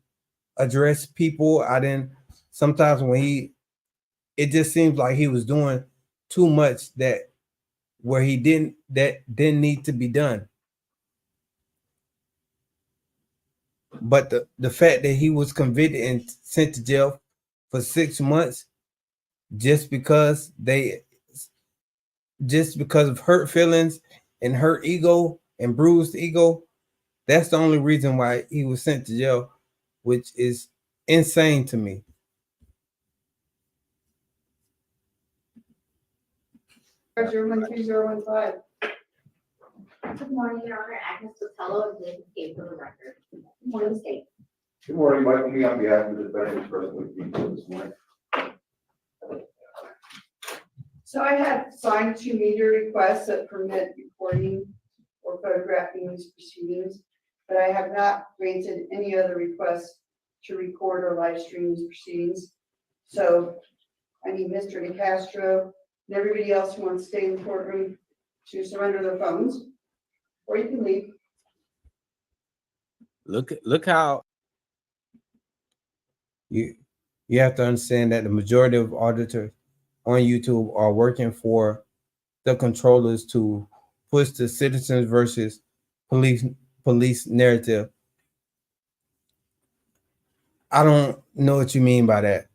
A: addressed people. I didn't sometimes when it just seems like he was doing too much that didn't need to be done. But the fact that he was convicted and sent to jail for 6 months just because of hurt feelings and hurt ego and bruised ego, that's the only reason why he was sent to jail, which is insane to me.
H: Roger, 13015.
E: Good morning, Your Honor. Agnes Botello of Nathan State for the record. Good morning, State.
I: Good morning, Michael. Me on behalf of the defendant present with me this morning.
H: So I have signed 2 media requests that permit recording or photographing these proceedings, but I have not granted any other requests to record or live stream these proceedings. So I need Mr. DeCastro and everybody else who wants to stay in the courtroom to surrender their phones, or you can leave.
A: Look how you You have to understand that the majority of auditors on YouTube are working for the controllers to push the citizens versus police narrative. I don't know what you mean by that.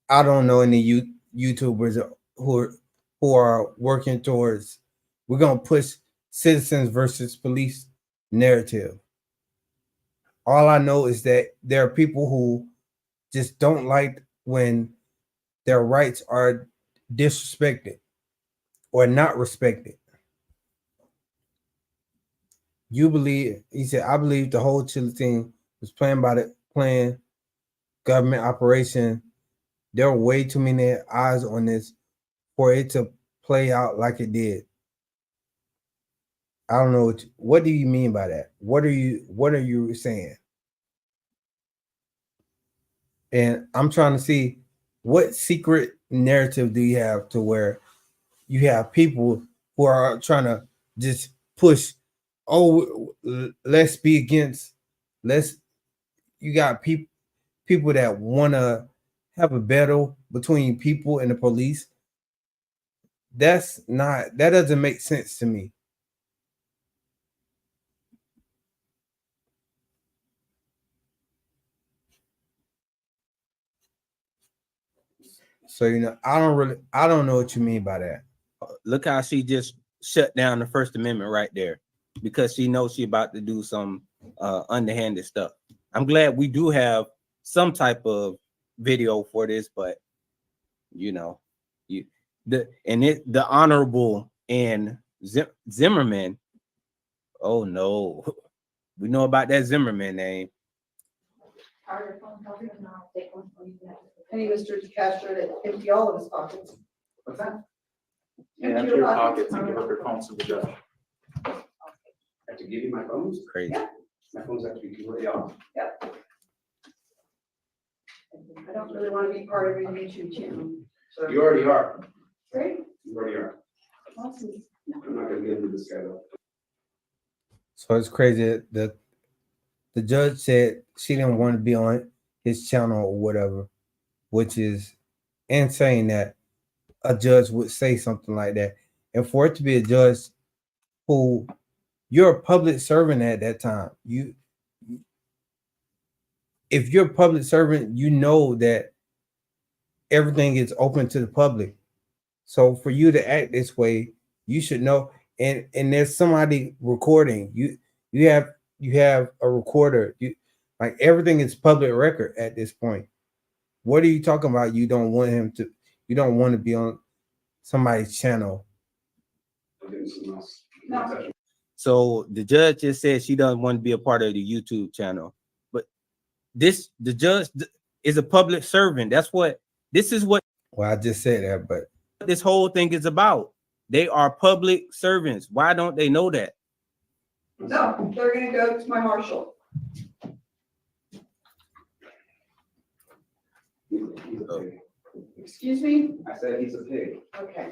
A: I don't know any YouTubers who are working towards we're gonna push citizens versus police narrative. All I know is that there are people who just don't like when their rights are disrespected or not respected. You believe, he said, I believe the whole Chilli thing was planned government operation. There were way too many eyes on this for it to play out like it did. I don't know what do you mean by that? What are you saying? And I'm trying to see what secret narrative do you have to where you have people who are trying to just push, oh, let's be against, you got people that want to have a battle between people and the police. That doesn't make sense to me. So I don't know what you mean by that. Look how she just shut down the First Amendment right there because she knows she about to do some underhanded stuff. I'm glad we do have some type of video for this, but the honorable and Zimmerman. Oh no, we know about that Zimmerman name.
H: Hey, Mr. DeCastro, that empty all of his pockets.
I: What's that?
H: Empty
I: Empty
H: your
I: your
H: pockets.
I: pockets and give up your phones to the judge. I have to give you my phones?
A: Crazy.
H: Yeah.
I: My phones have to be completely off.
H: Yep. I don't really want to be part of your YouTube channel. So,
I: You already are.
H: great.
I: You already are.
H: Awesome.
I: I'm not gonna get into this guy though.
A: So it's crazy that the judge said she didn't want to be on his channel or whatever, which is insane that a judge would say something like that. And for it to be a judge who you're a public servant at that time, if you're a public servant, you know that everything is open to the public. So for you to act this way, you should know. And there's somebody recording. You have a recorder. Like everything is public record at this point. What are you talking about? You don't want to be on somebody's channel.
I: I'm doing something else.
H: No.
A: So the judge just said she doesn't want to be a part of the YouTube channel. But the judge is a public servant. This is what I just said that, but this whole thing is about. They are public servants. Why don't they know that?
H: No, they're gonna go to my marshal.
I: He's a pig.
H: Excuse me?
I: I said he's a pig.
H: Okay.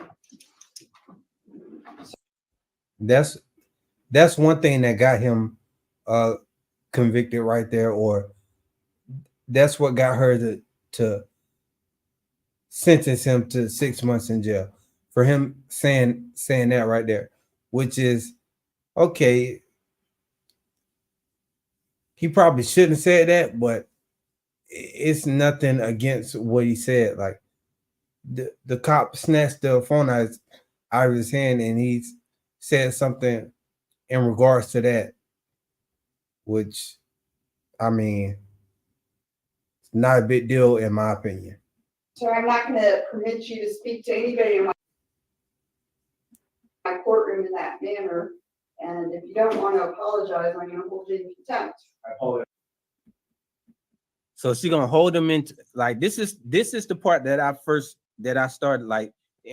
A: That's one thing that got him convicted right there, or that's what got her to sentence him to 6 months in jail for him saying that right there, which is okay. He probably shouldn't have said that, but it's nothing against what he said. Like the cop snatched the phone out of his hand and he said something in regards to that, which I mean, it's not a big deal in my opinion.
H: So I'm not gonna permit you to speak to anybody in my courtroom in that manner. And if you don't want to apologize, I'm gonna hold you in contempt.
I: I apologize.
A: So she's gonna hold him into like this is the part that I started like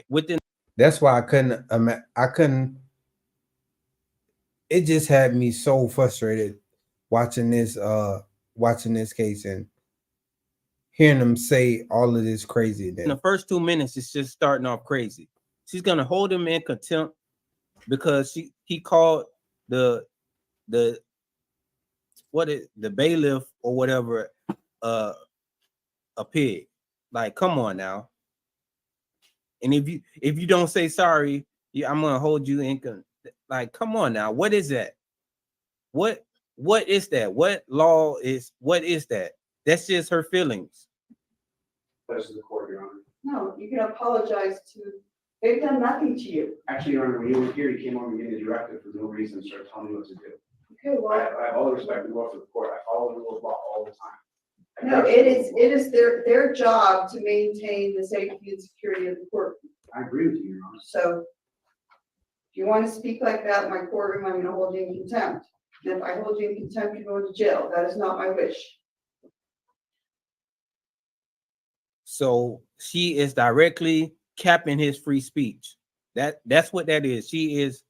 A: within. That's why I couldn't. It just had me so frustrated watching this case and hearing them say all of this crazy. In the first 2 minutes, it's just starting off crazy. She's gonna hold him in contempt because he called the bailiff or whatever a pig. Like, come on now. And if you don't say sorry, I'm gonna hold you in. Like, come on now. What is that? What is that? What law is? What is that? That's just her feelings.
I: That's the court, Your Honor.
H: No, you can apologize to, they've done nothing to you.
I: Actually, Your Honor, when you were here, you came over and gave me a directive for no reason, started telling me what to do.
H: Okay,
I: I
H: well,
I: have all the respect and love for the court. I follow the rule of law all the time.
H: no, it is their job to maintain the safety and security of the court.
I: I agree with you, Your Honor.
H: So if you want to speak like that in my courtroom, I'm gonna hold you in contempt. And if I hold you in contempt, you go to jail. That is not my wish.
A: So she is directly capping his free speech. That's what that is. She is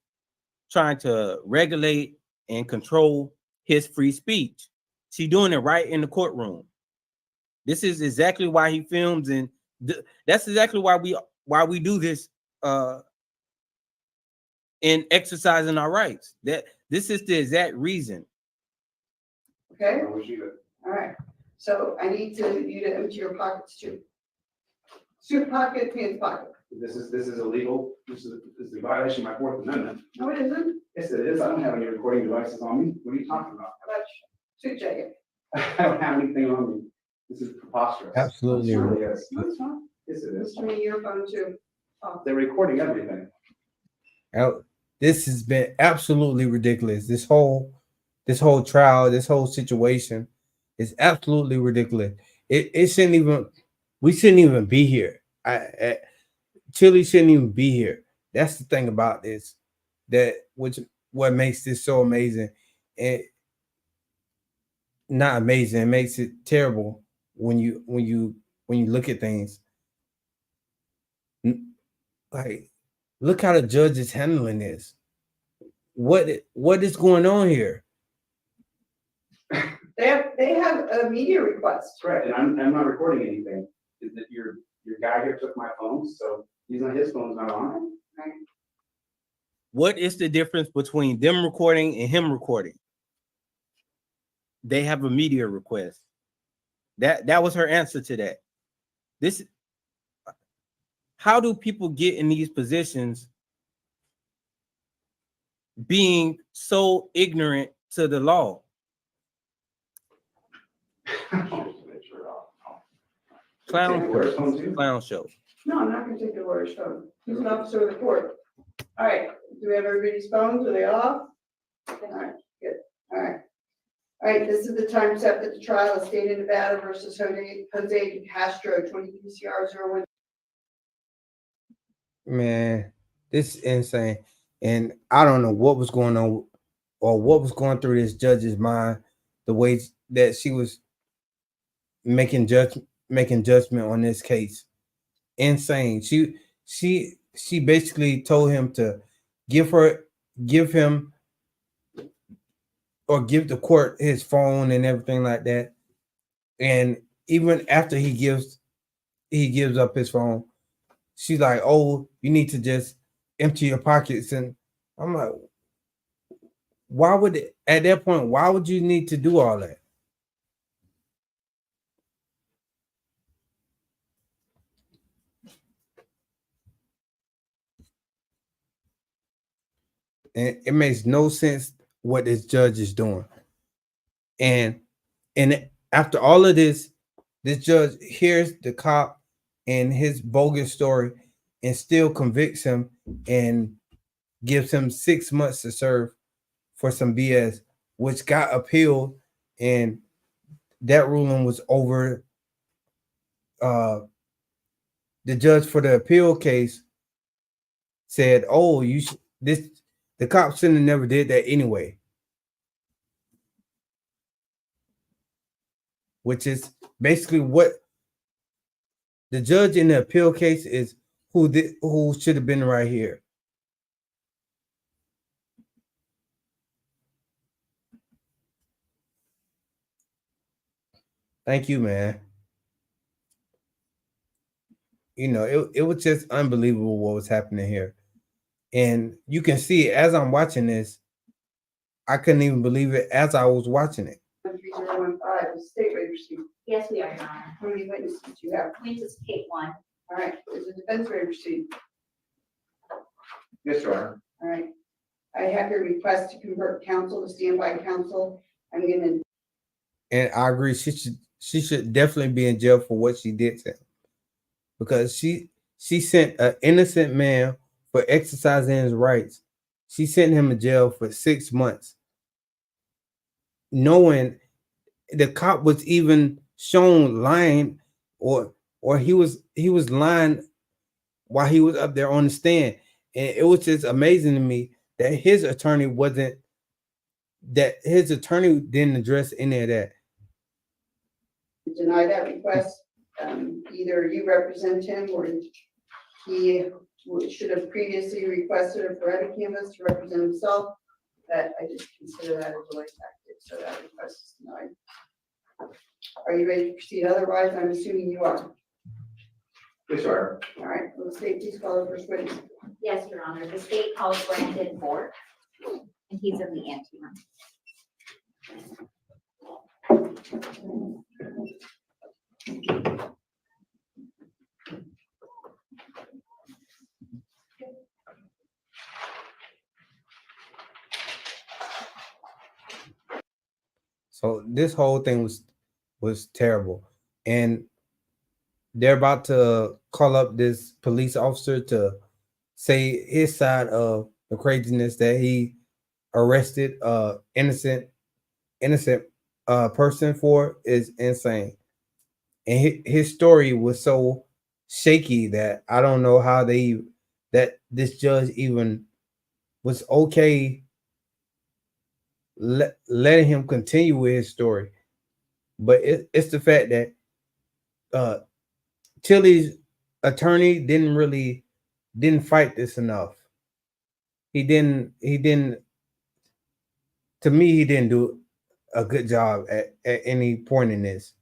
A: trying to regulate and control his free speech. She's doing it right in the courtroom. This is exactly why he films, and that's exactly why we do this in exercising our rights. That this is the exact reason.
H: Okay?
I: I wish you could.
H: All right. So I need you to empty your pockets too. Suit pocket, pants pocket.
I: This is illegal. This is a violation of my Fourth Amendment.
H: No, it isn't.
I: Yes, it is. I don't have any recording devices on me. What are you talking about?
H: How about suit jacket?
I: I don't have anything on me. This is preposterous.
A: Absolutely.
I: It really is.
H: No, it's not.
I: Yes, it is.
H: It's me, your phone too. Oh,
I: They're recording everything.
A: This has been absolutely ridiculous. This whole trial, this whole situation is absolutely ridiculous. It shouldn't even. We shouldn't even be here. Chilli shouldn't even be here. That's the thing about this. What makes this so amazing, and not amazing. It makes it terrible when you look at things. Like, look how the judge is handling this. What is going on here?
H: They have a media request.
I: Correct, and I'm not recording anything. Is that your guy here took my phone, so his phone's not on.
H: Right?
A: What is the difference between them recording and him recording? They have a media request. That was her answer to that. How do people get in these positions being so ignorant to the law? Clown show.
H: No, I'm not gonna take the lawyer's phone. He's an officer of the court. All right, do we have everybody's phones? Are they off? All right, good. All right. All right, this is the time set for the trial of State of Nevada versus Jose Castro, 20 UCR 01.
A: Man, this is insane. And I don't know what was going on or what was going through this judge's mind, the way that she was making judgment on this case. Insane. She basically told him to give him or give the court his phone and everything like that. And even after he gives up his phone, she's like, "Oh, you need to just empty your pockets." And I'm like, at that point, why would you need to do all that? And it makes no sense what this judge is doing. And after all of this, this judge hears the cop and his bogus story and still convicts him and gives him 6 months to serve for some BS, which got appealed, and that ruling was over. The judge for the appeal case said, "Oh, the cop shouldn't have never did that anyway," which is basically what the judge in the appeal case is, who should have been right here. Thank you, man. You know, it was just unbelievable what was happening here. And you can see it as I'm watching this. I couldn't even believe it as I was watching it.
H: 515, is state ready to proceed?
E: Yes, we are, Your Honor.
H: How many witnesses do you have?
E: We anticipate one.
H: All right, is the defense ready to proceed?
I: Yes, Your Honor.
H: All right. I have your request to convert counsel to standby counsel. I'm gonna,
A: And I agree. She should definitely be in jail for what she did to him, because she sent an innocent man for exercising his rights. She sent him to jail for 6 months, knowing the cop was even shown lying, or he was lying while he was up there on the stand. And it was just amazing to me that his attorney didn't address any of that.
H: deny that request. Either you represent him or he should have previously requested a Beretta canvas to represent himself. That I just consider that a delay tactic, so that request is denied. Are you ready to proceed? Otherwise, I'm assuming you are.
I: Yes, Your Honor.
H: All right, let's state, please call the first witness.
E: Yes, Your Honor. The state calls Brandon Bork, and he's in the anteroom.
A: So this whole thing was terrible, and they're about to call up this police officer to say his side of the craziness that he arrested innocent person for is insane. And his story was so shaky that I don't know how that this judge even was okay letting him continue with his story. But it's the fact that Chilli's attorney didn't fight this enough. He didn't to me, he didn't do a good job at any point in this.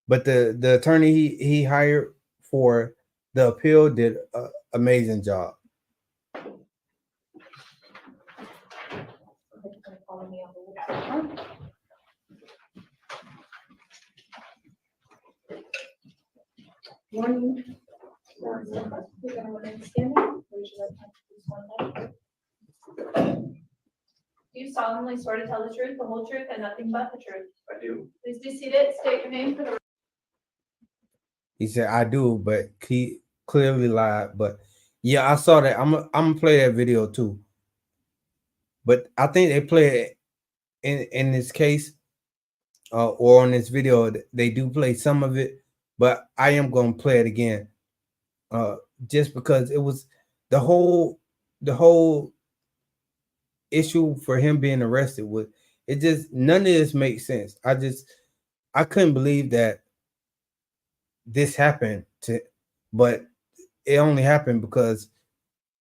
A: But the attorney he hired for the appeal did an amazing job.
H: Morning.
J: Do you solemnly swear to tell the truth, the whole truth, and nothing but the truth?
I: I do.
J: Please be seated. State your name for the.
A: He said, "I do," but he clearly lied. But yeah, I saw that. I'm gonna play that video too. But I think they play it in this case, or on this video. They do play some of it, but I am gonna play it again, just because it was the whole issue for him being arrested was, it just, none of this makes sense. I couldn't believe that this happened but it only happened because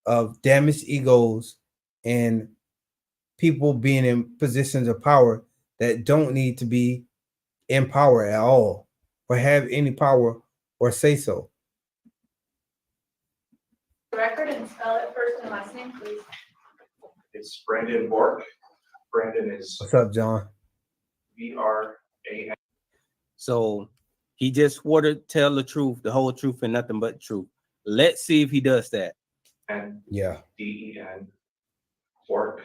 A: of damaged egos and people being in positions of power that don't need to be in power at all or have any power or say so.
J: Record and spell it first and last name, please.
K: It's Brandon Bork. Brandon is
A: What's up, John?
K: B-R-A-N.
A: So he just swore to tell the truth, the whole truth, and nothing but the truth. Let's see if he does that. Yeah.
K: D-E-N. Bork.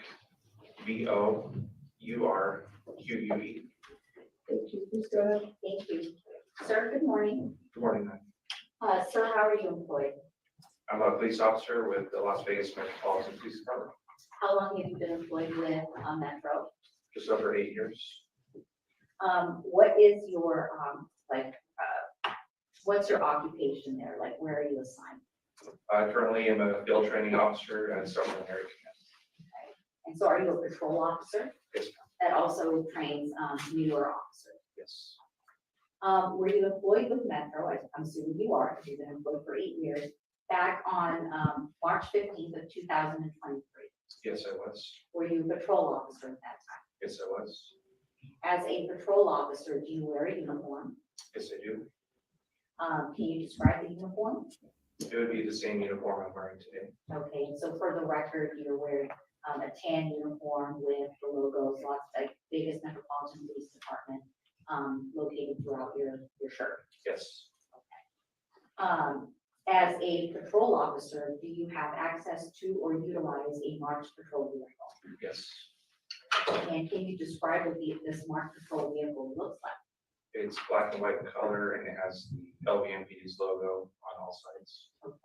K: B-O-U-R-Q-U-E.
H: Thank you. Please go ahead.
E: Thank you. Sir, good morning.
K: Good morning, ma'am.
E: Sir, how are you employed?
K: I'm a police officer with the Las Vegas Metropolitan Police Department.
E: How long have you been employed with Metro?
K: Just over 8 years.
E: What is your, what's your occupation there? Like, where are you assigned?
K: I currently am a field training officer at Southern Area Command.
E: Okay. And so are you a patrol officer?
K: Yes,
E: That also trains newer officers?
K: yes.
E: Were you employed with Metro? I'm assuming you are, because you've been employed for 8 years. Back on March 15th of 2023.
K: Yes, I was.
E: Were you a patrol officer at that time?
K: Yes, I was.
E: As a patrol officer, do you wear a uniform?
K: Yes, I do.
E: Can you describe the uniform?
K: It would be the same uniform I'm wearing today.
E: Okay, so for the record, you're wearing a tan uniform with the logos, Las Vegas Metropolitan Police Department. located throughout your shirt.
K: Yes,
E: As a patrol officer, do you have access to or utilize a marked patrol vehicle?
K: yes.
E: And can you describe what this marked patrol vehicle looks like?
K: It's black and white in color and it has the LVMPD's logo on all sides.
E: Okay.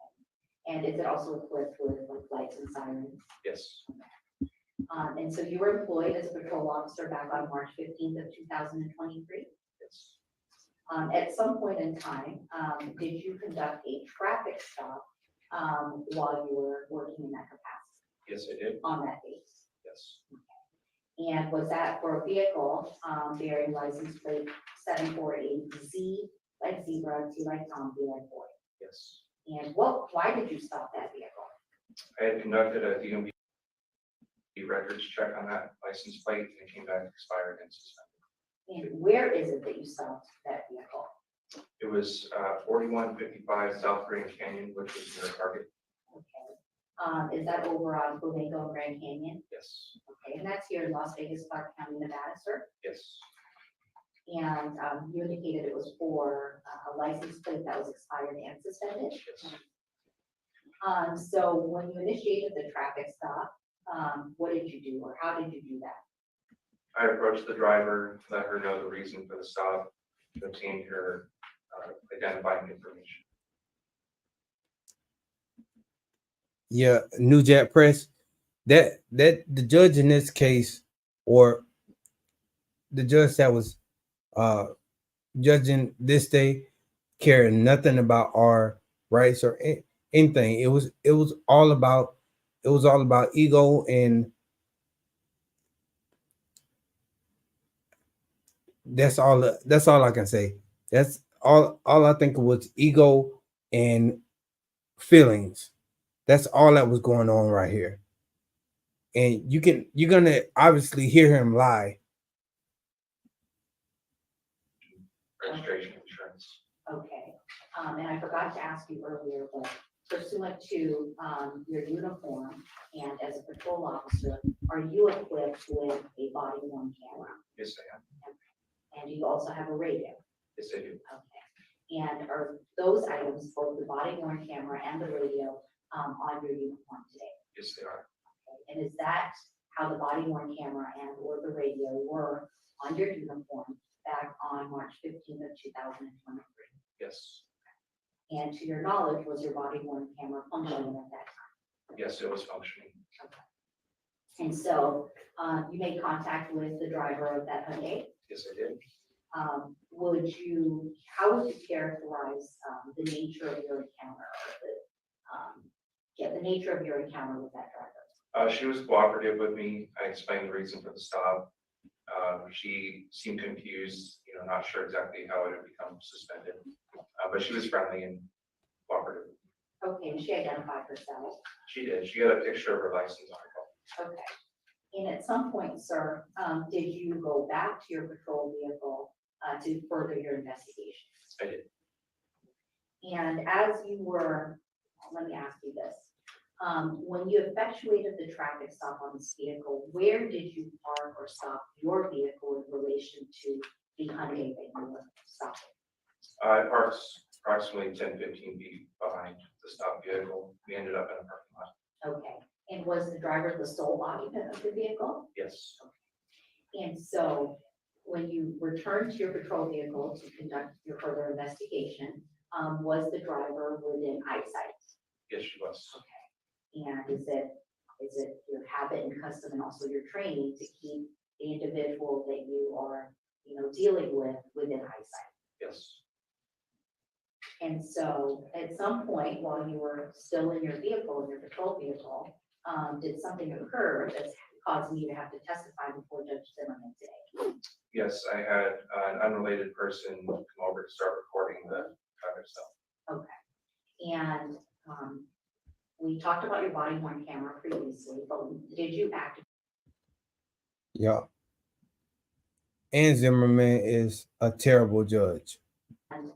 E: And is it also equipped with like lights and sirens?
K: Yes,
E: And so you were employed as a patrol officer back on March 15th of 2023.
K: yes,
E: At some point in time, did you conduct a traffic stop while you were working in that capacity
K: yes, I did.
E: on that base?
K: Yes,
E: And was that for a vehicle bearing license plate 748Z, like zebra, T like Tom, B like boy?
K: yes.
E: And why did you stop that vehicle?
K: I had conducted a DMV records check on that license plate and it came back expired and suspended.
E: And where is it that you stopped that vehicle?
K: It was 4155 South Grand Canyon, which was near Target.
E: Okay. Is that over on Flamingo and Grand Canyon?
K: Yes,
E: Okay, and that's here in Las Vegas, Clark County, Nevada, sir?
K: yes,
E: And you indicated it was for a license plate that was expired and suspended.
K: yes.
E: So when you initiated the traffic stop, what did you do or how did you do that?
K: I approached the driver, let her know the reason for the stop, obtained her identifying information.
A: Yeah, New Jack Press. That the judge in this case, or the judge that was judging this day, cared nothing about our rights or anything. It was all about ego, and that's all I can say. That's all I think was ego and feelings. That's all that was going on right here. And you're gonna obviously hear him lie.
K: Registration insurance.
E: Okay, and I forgot to ask you earlier, but pursuant to your uniform and as a patrol officer, are you equipped with a body worn camera?
K: Yes, I am.
E: And do you also have a radio?
K: Yes, I do.
E: Okay. And are those items, both the body worn camera and the radio, on your uniform today?
K: Yes, they are.
E: Okay. And is that how the body worn camera and or the radio were on your uniform back on March 15th of 2023?
K: Yes,
E: And to your knowledge, was your body worn camera functioning at that time?
K: yes, it was functioning.
E: And so you made contact with the driver of that Hyundai.
K: Yes, I did.
E: How would you characterize the nature of your encounter? The nature of your encounter with that driver?
K: She was cooperative with me. I explained the reason for the stop. She seemed confused, not sure exactly how it had become suspended, but she was friendly and cooperative.
E: Okay, and she identified herself.
K: She did. She got a picture of her license on her phone.
E: Okay. And at some point, sir, did you go back to your patrol vehicle to further your investigation?
K: I did.
E: And as you were, let me ask you this. When you effectuated the traffic stop on this vehicle, where did you park or stop your vehicle in relation to the Hyundai that you were stopping?
K: I parked approximately 10-15 feet behind the stopped vehicle. We ended up in a parking lot.
E: Okay. And was the driver the sole occupant of the vehicle?
K: Yes,
E: And so when you returned to your patrol vehicle to conduct your further investigation, was the driver within eyesight?
K: yes, she was.
E: And is it your habit and custom and also your training to keep the individual that you are, dealing with within eyesight?
K: Yes,
E: And so at some point while you were still in your vehicle, in your patrol vehicle, did something occur that's causing you to have to testify before Judge Zimmerman today?
K: yes, I had an unrelated person come over to start recording the traffic stop.
E: Okay. And we talked about your body worn camera previously, but did you activate?
A: Yeah. And Zimmerman is a terrible judge.
E: And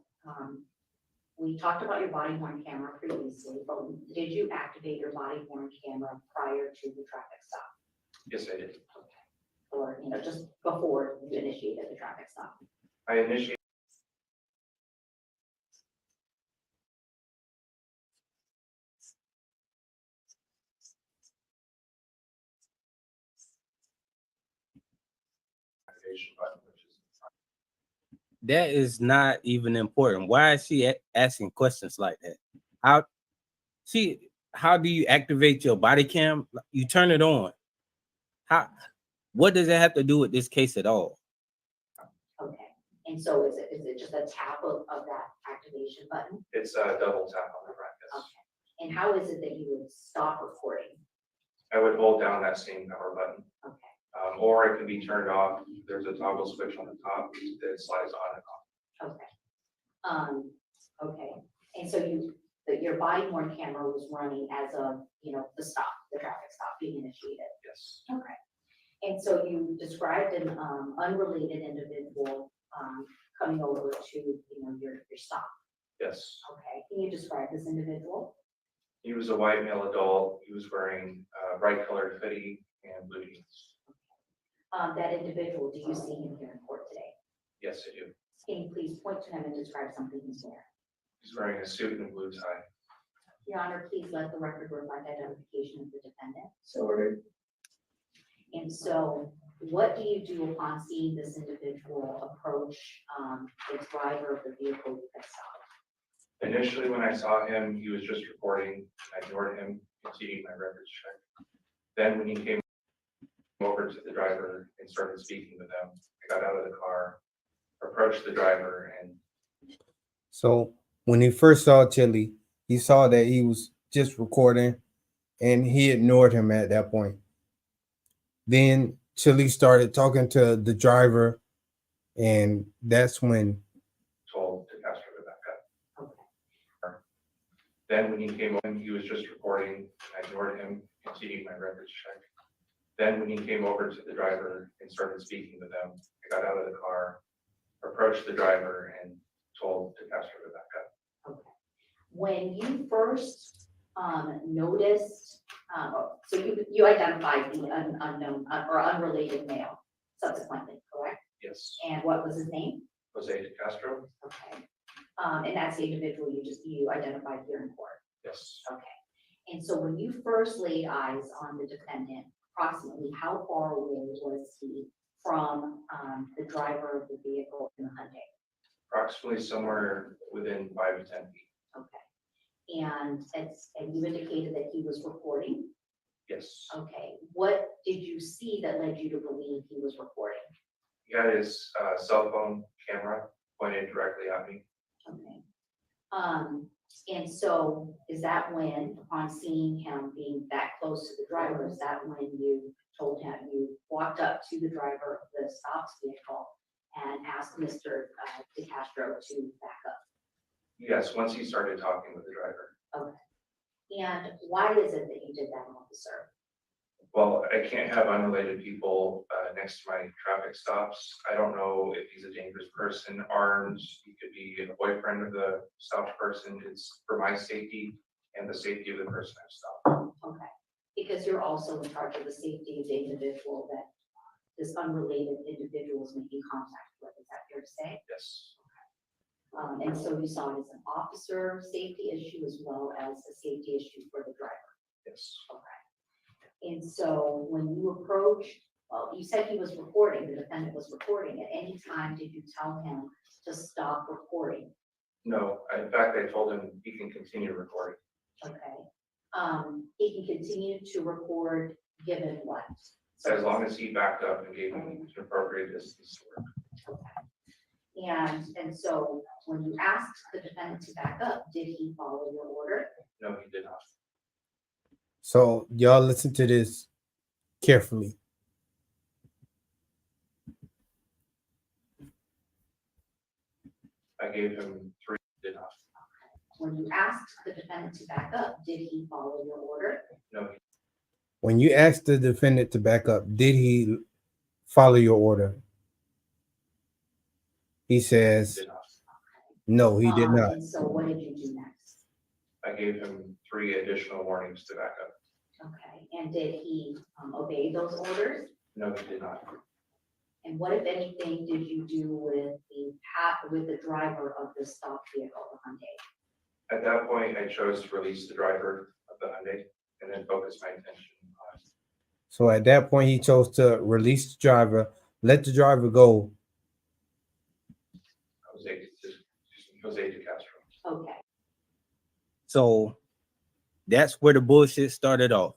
E: we talked about your body worn camera previously, but did you activate your body worn camera prior to the traffic stop?
K: Yes, I did.
E: Or, just before you initiated the traffic stop?
K: I initiated activation button, which is
L: That is not even important. Why is she asking questions like that? How do you activate your body cam? You turn it on. What does it have to do with this case at all?
E: Okay, and so is it just a tap of that activation button?
K: it's a double tap on the front. Yes.
E: Okay, and how is it that you would stop recording?
K: I would hold down that same power button,
E: Okay,
K: or it can be turned off. There's a toggle switch on the top that slides on and off.
E: okay. Okay, and so your body worn camera was running as of, the traffic stop being initiated?
K: Yes.
E: Okay. And so you described an unrelated individual coming over to, your stop.
K: Yes.
E: Okay, can you describe this individual?
K: He was a white male adult. He was wearing bright colored hoodie and blue jeans.
E: That individual, do you see him here in court today?
K: Yes, I do.
E: Can you please point to him and describe something he's wearing?
K: He's wearing a suit and a blue tie.
E: Your Honor, please let the record reflect identification of the defendant.
I: So ordered.
E: And so what do you do upon seeing this individual approach the driver of the vehicle you had stopped?
K: Initially, when I saw him, he was just recording. I ignored him, continued my records check. Then when he came over to the driver and started speaking with him, I got out of the car, approached the driver, and
A: So when he first saw Chilli, he saw that he was just recording and he ignored him at that point. Then Chilli started talking to the driver, and that's when
K: told DeCastro to back up.
E: Okay.
K: Then when he came over, he was just recording. I ignored him, continued my records check. Then when he came over to the driver and started speaking with him, I got out of the car, approached the driver, and told DeCastro to back up.
E: Okay. When you first noticed, so you identified the unknown or unrelated male subsequently, correct?
K: Yes.
E: And what was his name?
K: Jose DeCastro?
E: Okay. And that's the individual you identified here in court.
K: Yes.
E: Okay. And so when you first laid eyes on the defendant, approximately how far away was he from the driver of the vehicle in the Hyundai?
K: Approximately somewhere within 5 to 10 feet.
E: Okay. And you indicated that he was recording?
K: Yes.
E: Okay. What did you see that led you to believe he was recording?
K: He had his cell phone camera pointed directly at me.
E: Okay. And so is that when, upon seeing him being that close to the driver, is that when you told him, you walked up to the driver of the stopped vehicle and asked Mr. DeCastro to back up?
K: Yes, once he started talking with the driver.
E: Okay. And why is it that you did that, officer?
K: Well, I can't have unrelated people next to my traffic stops. I don't know if he's a dangerous person, armed. He could be a boyfriend of the stopped person. It's for my safety and the safety of the person I've stopped.
E: Okay. Because you're also in charge of the safety of the individual that this unrelated individual is making contact with. Is that fair to say?
K: Yes.
E: And so you saw it as an officer safety issue as well as a safety issue for the driver.
K: Yes.
E: Okay. And so when you approached, well, you said he was recording, the defendant was recording. At any time, did you tell him to stop recording?
K: No, in fact, I told him he can continue recording.
E: Okay. He can continue to record given what?
K: As long as he backed up and gave me an appropriate distance to work.
E: Okay. And so when you asked the defendant to back up, did he follow your order?
K: No, he did not.
A: So y'all listen to this carefully.
K: I gave him 3, he did not.
E: When you asked the defendant to back up, did he follow your order?
K: No,
A: When you asked the defendant to back up, did he follow your order? He
K: he
A: says,
K: did not.
A: no, he did not.
E: And so what did you do next?
K: I gave him 3 additional warnings to back up.
E: Okay, and did he obey those orders?
K: No, he did not.
E: And what, if anything, did you do with the driver of the stopped vehicle, the Hyundai?
K: At that point, I chose to release the driver of the Hyundai and then focus my attention on.
A: So at that point, he chose to release the driver, let the driver go.
K: Jose de Castro.
E: Okay.
L: So that's where the bullshit started off.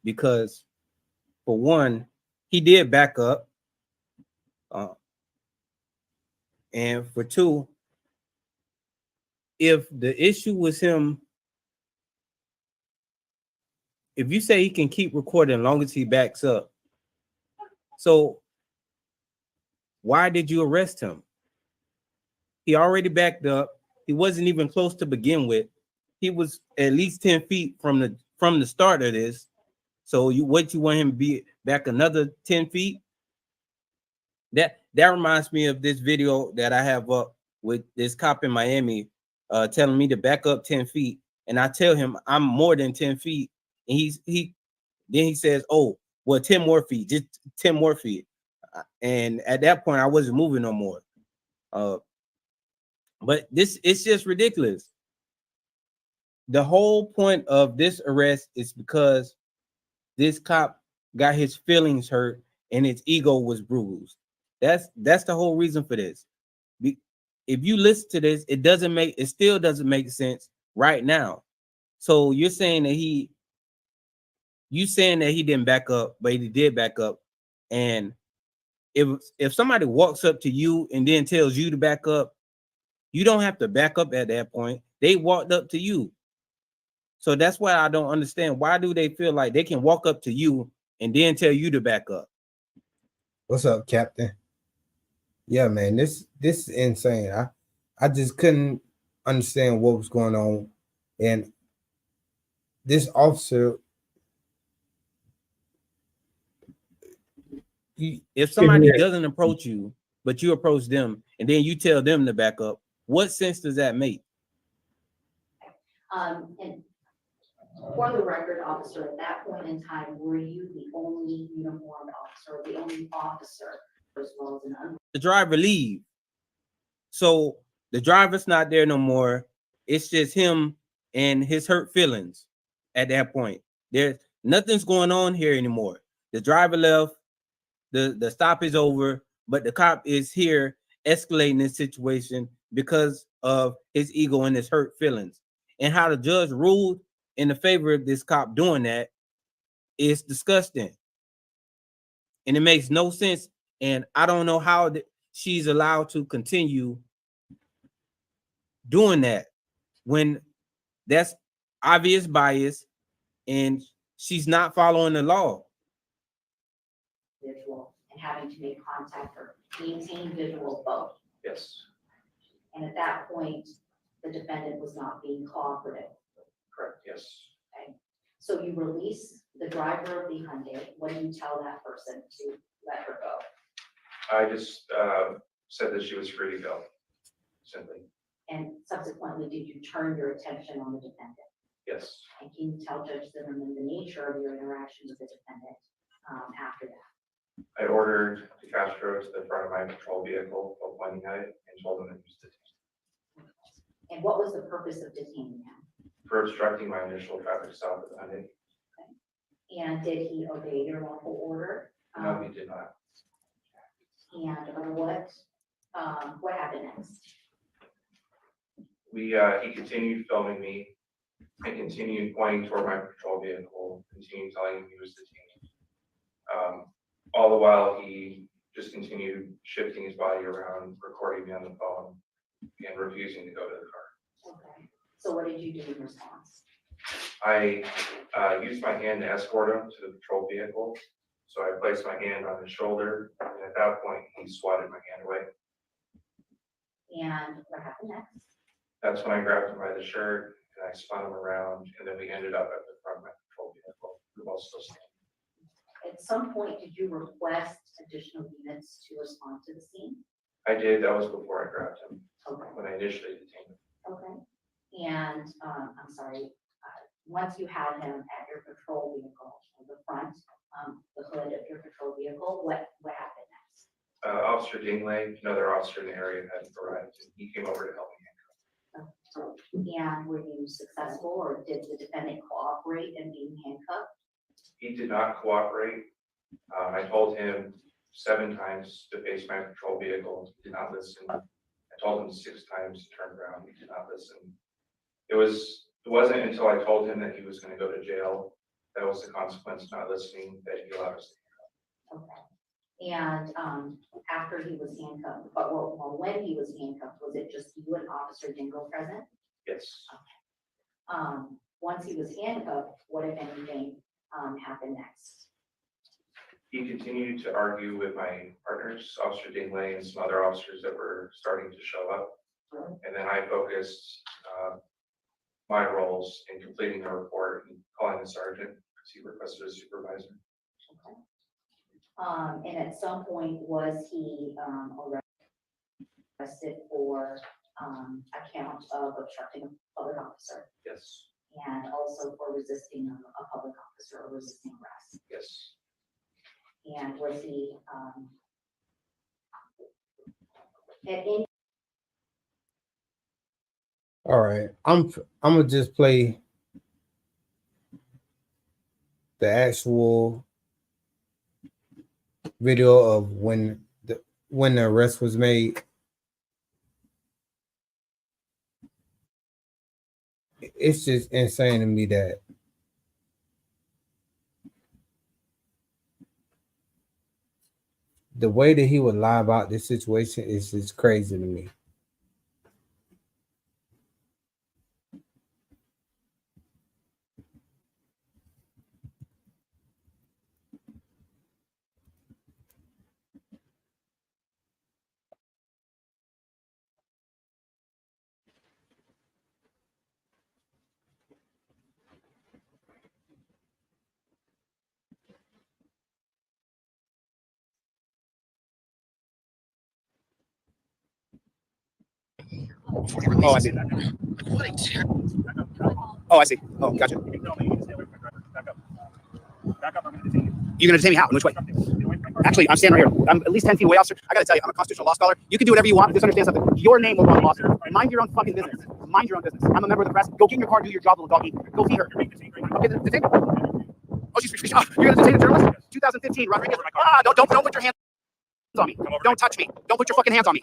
L: Because for one, he did back up. And for two, if the issue was him, if you say he can keep recording as long as he backs up, so why did you arrest him? He already backed up. He wasn't even close to begin with. He was at least 10 feet from the start of this. So you want him to be back another 10 feet? That reminds me of this video that I have up with this cop in Miami telling me to back up 10 feet. And I tell him I'm more than 10 feet. And then he says, oh, well, 10 more feet, just 10 more feet. And at that point, I wasn't moving no more. But it's just ridiculous. The whole point of this arrest is because this cop got his feelings hurt and his ego was bruised. That's the whole reason for this. If you listen to this, it still doesn't make sense right now. So you're saying that he didn't back up, but he did back up. And if somebody walks up to you and then tells you to back up, you don't have to back up at that point. They walked up to you. So that's why I don't understand. Why do they feel like they can walk up to you and then tell you to back up?
A: What's up, Captain? Yeah, man, this is insane. I just couldn't understand what was going on. And this officer,
L: if somebody doesn't approach you, but you approach them and then you tell them to back up, what sense does that make?
E: And for the record, officer, at that point in time, were you the only uniformed officer, the only officer, as well as
L: The driver leave. So the driver's not there no more. It's just him and his hurt feelings at that point. There's nothing's going on here anymore. The driver left, the stop is over, but the cop is here escalating this situation because of his ego and his hurt feelings. And how the judge ruled in the favor of this cop doing that is disgusting. And it makes no sense. And I don't know how she's allowed to continue doing that when that's obvious bias and she's not following the law.
E: visual and having to make contact or maintain visual both.
K: Yes,
E: And at that point, the defendant was not being cooperative.
K: correct, yes.
E: Okay. So you release the driver of the Hyundai. What do you tell that person to let her go?
K: I just said that she was free to go, simply.
E: And subsequently, did you turn your attention on the defendant?
K: Yes.
E: And can you tell Judge Zimmerman the nature of your interaction with the defendant after that?
K: I ordered De Castro to the front of my patrol vehicle while pointing at it and told him to use detain.
E: And what was the purpose of detaining him?
K: For obstructing my initial traffic stop at the Hyundai.
E: And did he obey your lawful order?
K: No, he did not.
E: And what happened next?
K: He continued filming me and continued pointing toward my patrol vehicle, continued telling him he was detained. All the while, he just continued shifting his body around, recording me on the phone, and refusing to go to the car.
E: Okay. So what did you do in response?
K: I used my hand to escort him to the patrol vehicle. So I placed my hand on his shoulder, and at that point, he swatted my hand away.
E: And what happened next?
K: That's when I grabbed him by the shirt and I spun him around, and then we ended up at the front of my patrol vehicle. We both still standing.
E: At some point, did you request additional units to respond to the scene?
K: I did. That was before I grabbed him.
E: Okay.
K: When I initially detained him.
E: Okay. And I'm sorry, once you had him at your patrol vehicle, the front, the hood of your patrol vehicle, what happened next?
K: Officer Dingley, another officer in the area had arrived, and he came over to help me.
E: And were you successful, or did the defendant cooperate in being handcuffed?
K: He did not cooperate. I told him 7 times to face my patrol vehicle. He did not listen. I told him 6 times to turn around. He did not listen. It wasn't until I told him that he was going to go to jail, that was the consequence of not listening, that he allowed us to.
E: Okay. And after he was handcuffed, but when he was handcuffed, was it just you and Officer Dingle present?
K: Yes.
E: Once he was handcuffed, what if anything happened next?
K: He continued to argue with my partners, Officer Dingley and some other officers that were starting to show up. And then I focused my roles in completing the report and calling the sergeant because he requested a supervisor.
E: Okay. And at some point, was he arrested for account of obstructing a public officer?
K: Yes.
E: And also for resisting a public officer or resisting arrest?
K: Yes.
E: And was he at any?
A: All right, I'm gonna just play the actual video of when the arrest was made. It's just insane to me that the way that he would lie about this situation is just crazy to me.
B: Oh, I see. Oh, I see. Oh, gotcha. You're going to detain me how? In which way? Actually, I'm standing right here. I'm at least 10 feet away, officer. I got to tell you, I'm a constitutional law scholar. You can do whatever you want. Just understand something. Your name will go on the lawsuit. Mind your own fucking business. Mind your own business. I'm a member of the press. Go get in your car, do your job, little doggy. Go feed her. Okay, detain her. Oh, you're going to detain a journalist? 2015, Rodriguez. Don't put your hands on me. Don't touch me. Don't put your fucking hands on me.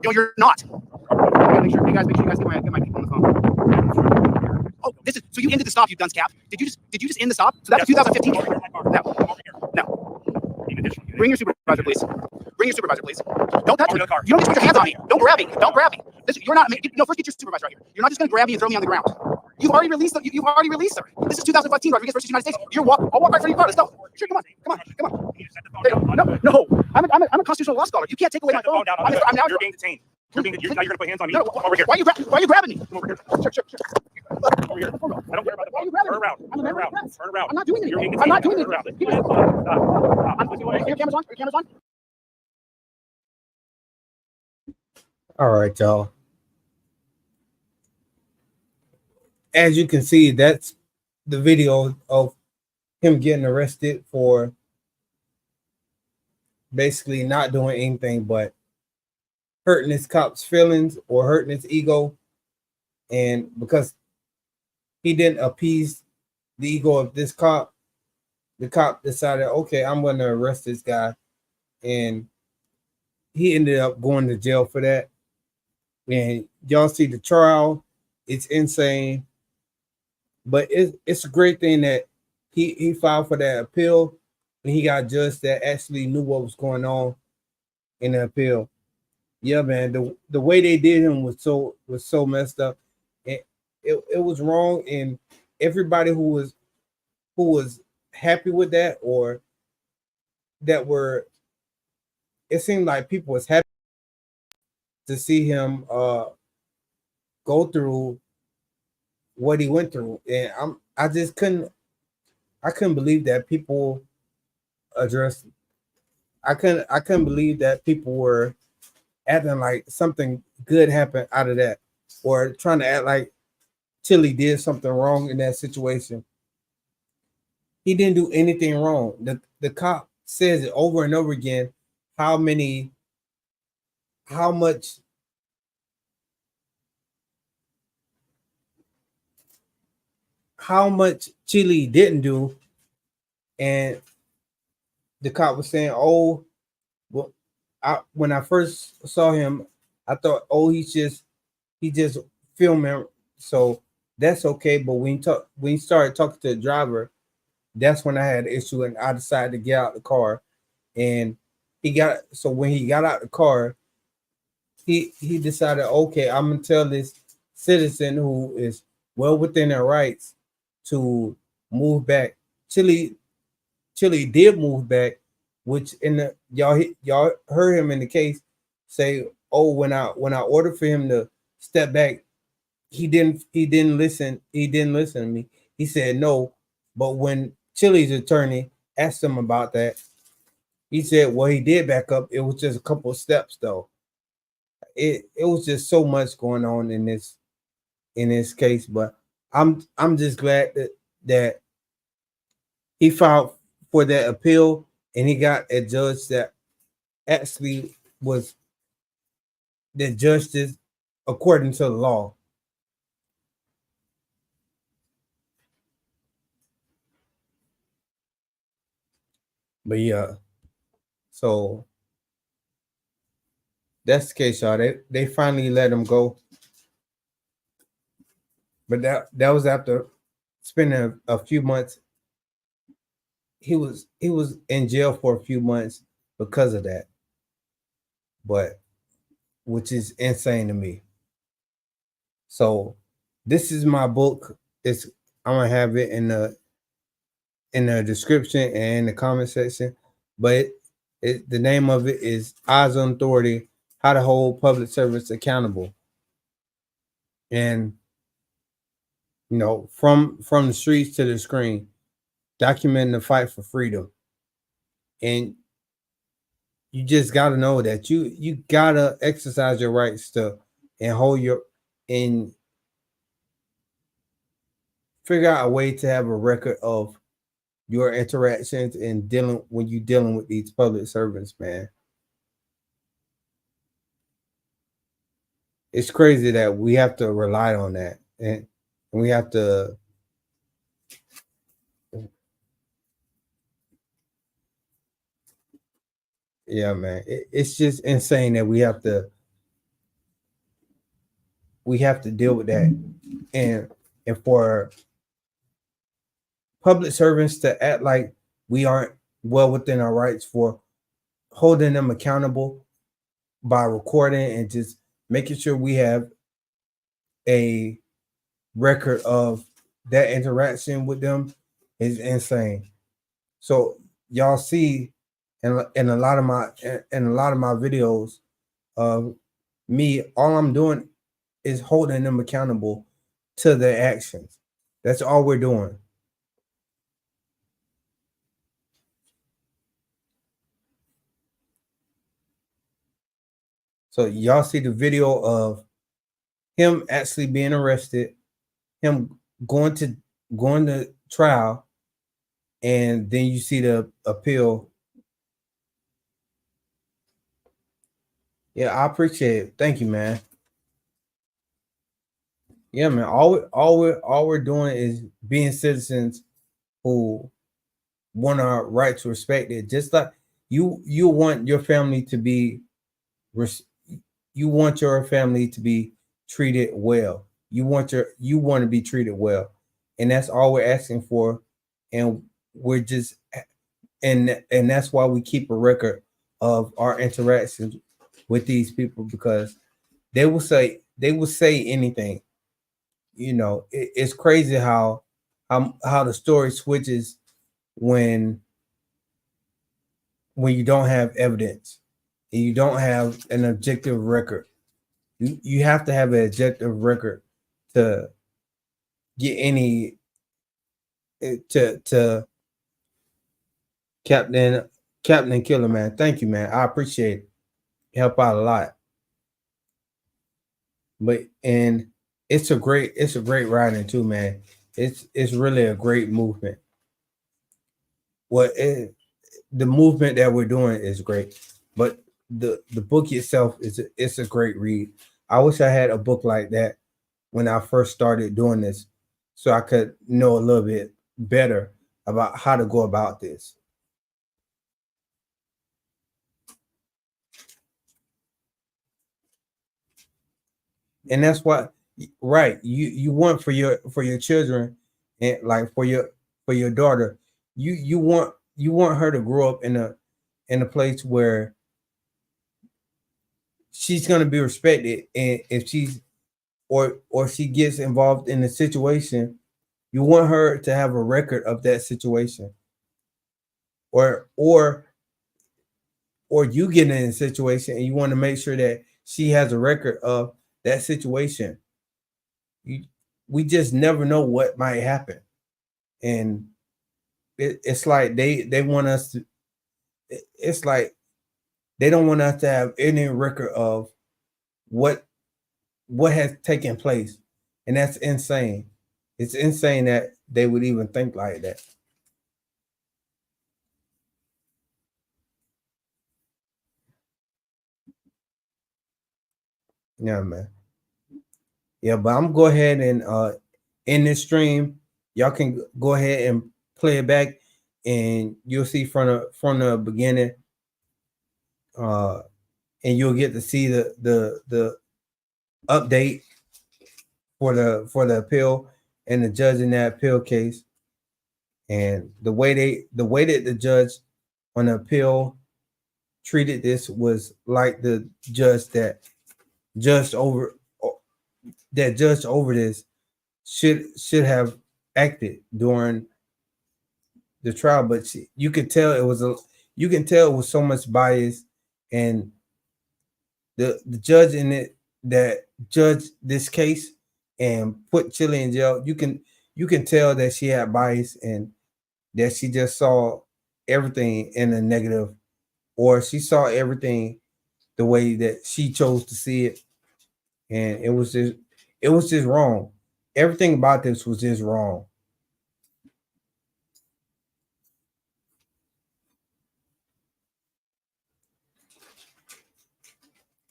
B: No, you're not. Make sure you guys get my people on the phone. Oh, this is so you ended the stop, you dunce cap. Did you just end the stop? So that's 2015. No. Bring your supervisor, please. Bring your supervisor, please. Don't touch me. You don't just put your hands on me. Don't grab me. Don't grab me. You're not. No, first get your supervisor right here. You're not just going to grab me and throw me on the ground. You've already released her. This is 2015, Rodriguez versus United States. I'll walk right in front of your car. Let's go. Sure, come on. No. I'm a constitutional law scholar. You can't take away my phone. I'm now. You're being detained. Now you're going to put hands on me. No, over here. Why are you grabbing me? Come over here. Sure. Over here. I don't care about the phone. Turn around. Turn around. I'm not doing anything. I'm not doing anything. Stop. Your camera's on?
A: All right, y'all. As you can see, that's the video of him getting arrested for basically not doing anything but hurting his cop's feelings or hurting his ego. And because he didn't appease the ego of this cop, the cop decided, okay, I'm going to arrest this guy. And he ended up going to jail for that. And y'all see the trial. It's insane. But it's a great thing that he filed for that appeal, and he got a judge that actually knew what was going on in the appeal. Yeah, man, the way they did him was so messed up. It was wrong, and everybody who was happy with that, or that were, it seemed like people was happy to see him go through what he went through. And I couldn't believe that people addressed. I couldn't believe that people were acting like something good happened out of that, or trying to act like Chilli did something wrong in that situation. He didn't do anything wrong. The cop says it over and over again how many how much Chilli didn't do, and the cop was saying, "Oh, well, when I first saw him, I thought, oh, he just filming, so that's okay." But when you started talking to the driver, that's when I had an issue, and I decided to get out the car, and when he got out the car, he decided, okay, I'm gonna tell this citizen who is well within their rights to move back. Chilli did move back, which in the y'all heard him in the case say, oh, when I ordered for him to step back, he didn't listen. He didn't listen to me. He said no. But when Chilli's attorney asked him about that, he said, well, he did back up. It was just a couple of steps though. It was just so much going on in this case. But I'm just glad that he filed for that appeal and he got a judge that actually was the justice according to the law. But yeah, so that's the case, y'all. They finally let him go. But that was after spending a few months. He was in jail for a few months because of that. But which is insane to me. So this is my book. I'm gonna have it in the description and the comment section. But the name of it is Eyes on Authority: How to Hold Public Servants Accountable. And from the streets to the screen, documenting the fight for freedom. And you just gotta know that you gotta exercise your rights and figure out a way to have a record of your interactions and when you're dealing with these public servants, man. It's crazy that we have to rely on that, and we have to. Yeah, man, it's just insane that we have to deal with that, and for public servants to act like we aren't well within our rights for holding them accountable by recording and just making sure we have a record of that interaction with them is insane. So y'all see in a lot of my videos of me, all I'm doing is holding them accountable to their actions. That's all we're doing. So y'all see the video of him actually being arrested, him going to trial, and then you see the appeal. Yeah, I appreciate it. Thank you, man. Yeah, man. All we're doing is being citizens who want our rights respected. Just like you want your family to be treated well. You want to be treated well, and that's all we're asking for. And we're just and that's why we keep a record of our interactions with these people, because they will say anything. It's crazy how the story switches when you don't have evidence and you don't have an objective record. You have to have an objective record to get any to Captain Killer, man. Thank you, man. I appreciate it. Help out a lot. But it's a great writing too, man. It's really a great movement. The movement that we're doing is great. But the book itself it's a great read. I wish I had a book like that when I first started doing this, so I could know a little bit better about how to go about this. And that's what, right, you want for your children, and like for your daughter, you want her to grow up in a place where she's going to be respected, and if she's or she gets involved in a situation, you want her to have a record of that situation, or you get in a situation and you want to make sure that she has a record of that situation. We just never know what might happen, and it's like they want us to. It's like they don't want us to have any record of what has taken place, and that's insane. It's insane that they would even think like that. Yeah, man. Yeah, but I'm go ahead and in this stream, y'all can go ahead and play it back, and you'll see from the beginning, and you'll get to see the update for the appeal and the judge in that appeal case, and the way that the judge on the appeal treated this was like the judge that judged over this should have acted during the trial, but you could tell it was so much bias, and the judge in it that judged this case and put Chilli in jail. You can tell that she had bias, and that she just saw everything in a negative, or she saw everything the way that she chose to see it, and it was just wrong. Everything about this was just wrong.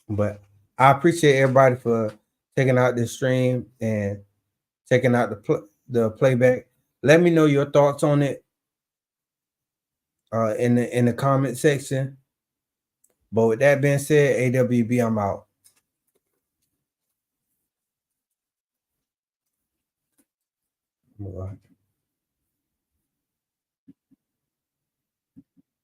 A: But I appreciate everybody for checking out this stream and checking out the playback. Let me know your thoughts on it in the comment section. But with that being said, AWB, I'm out. All right.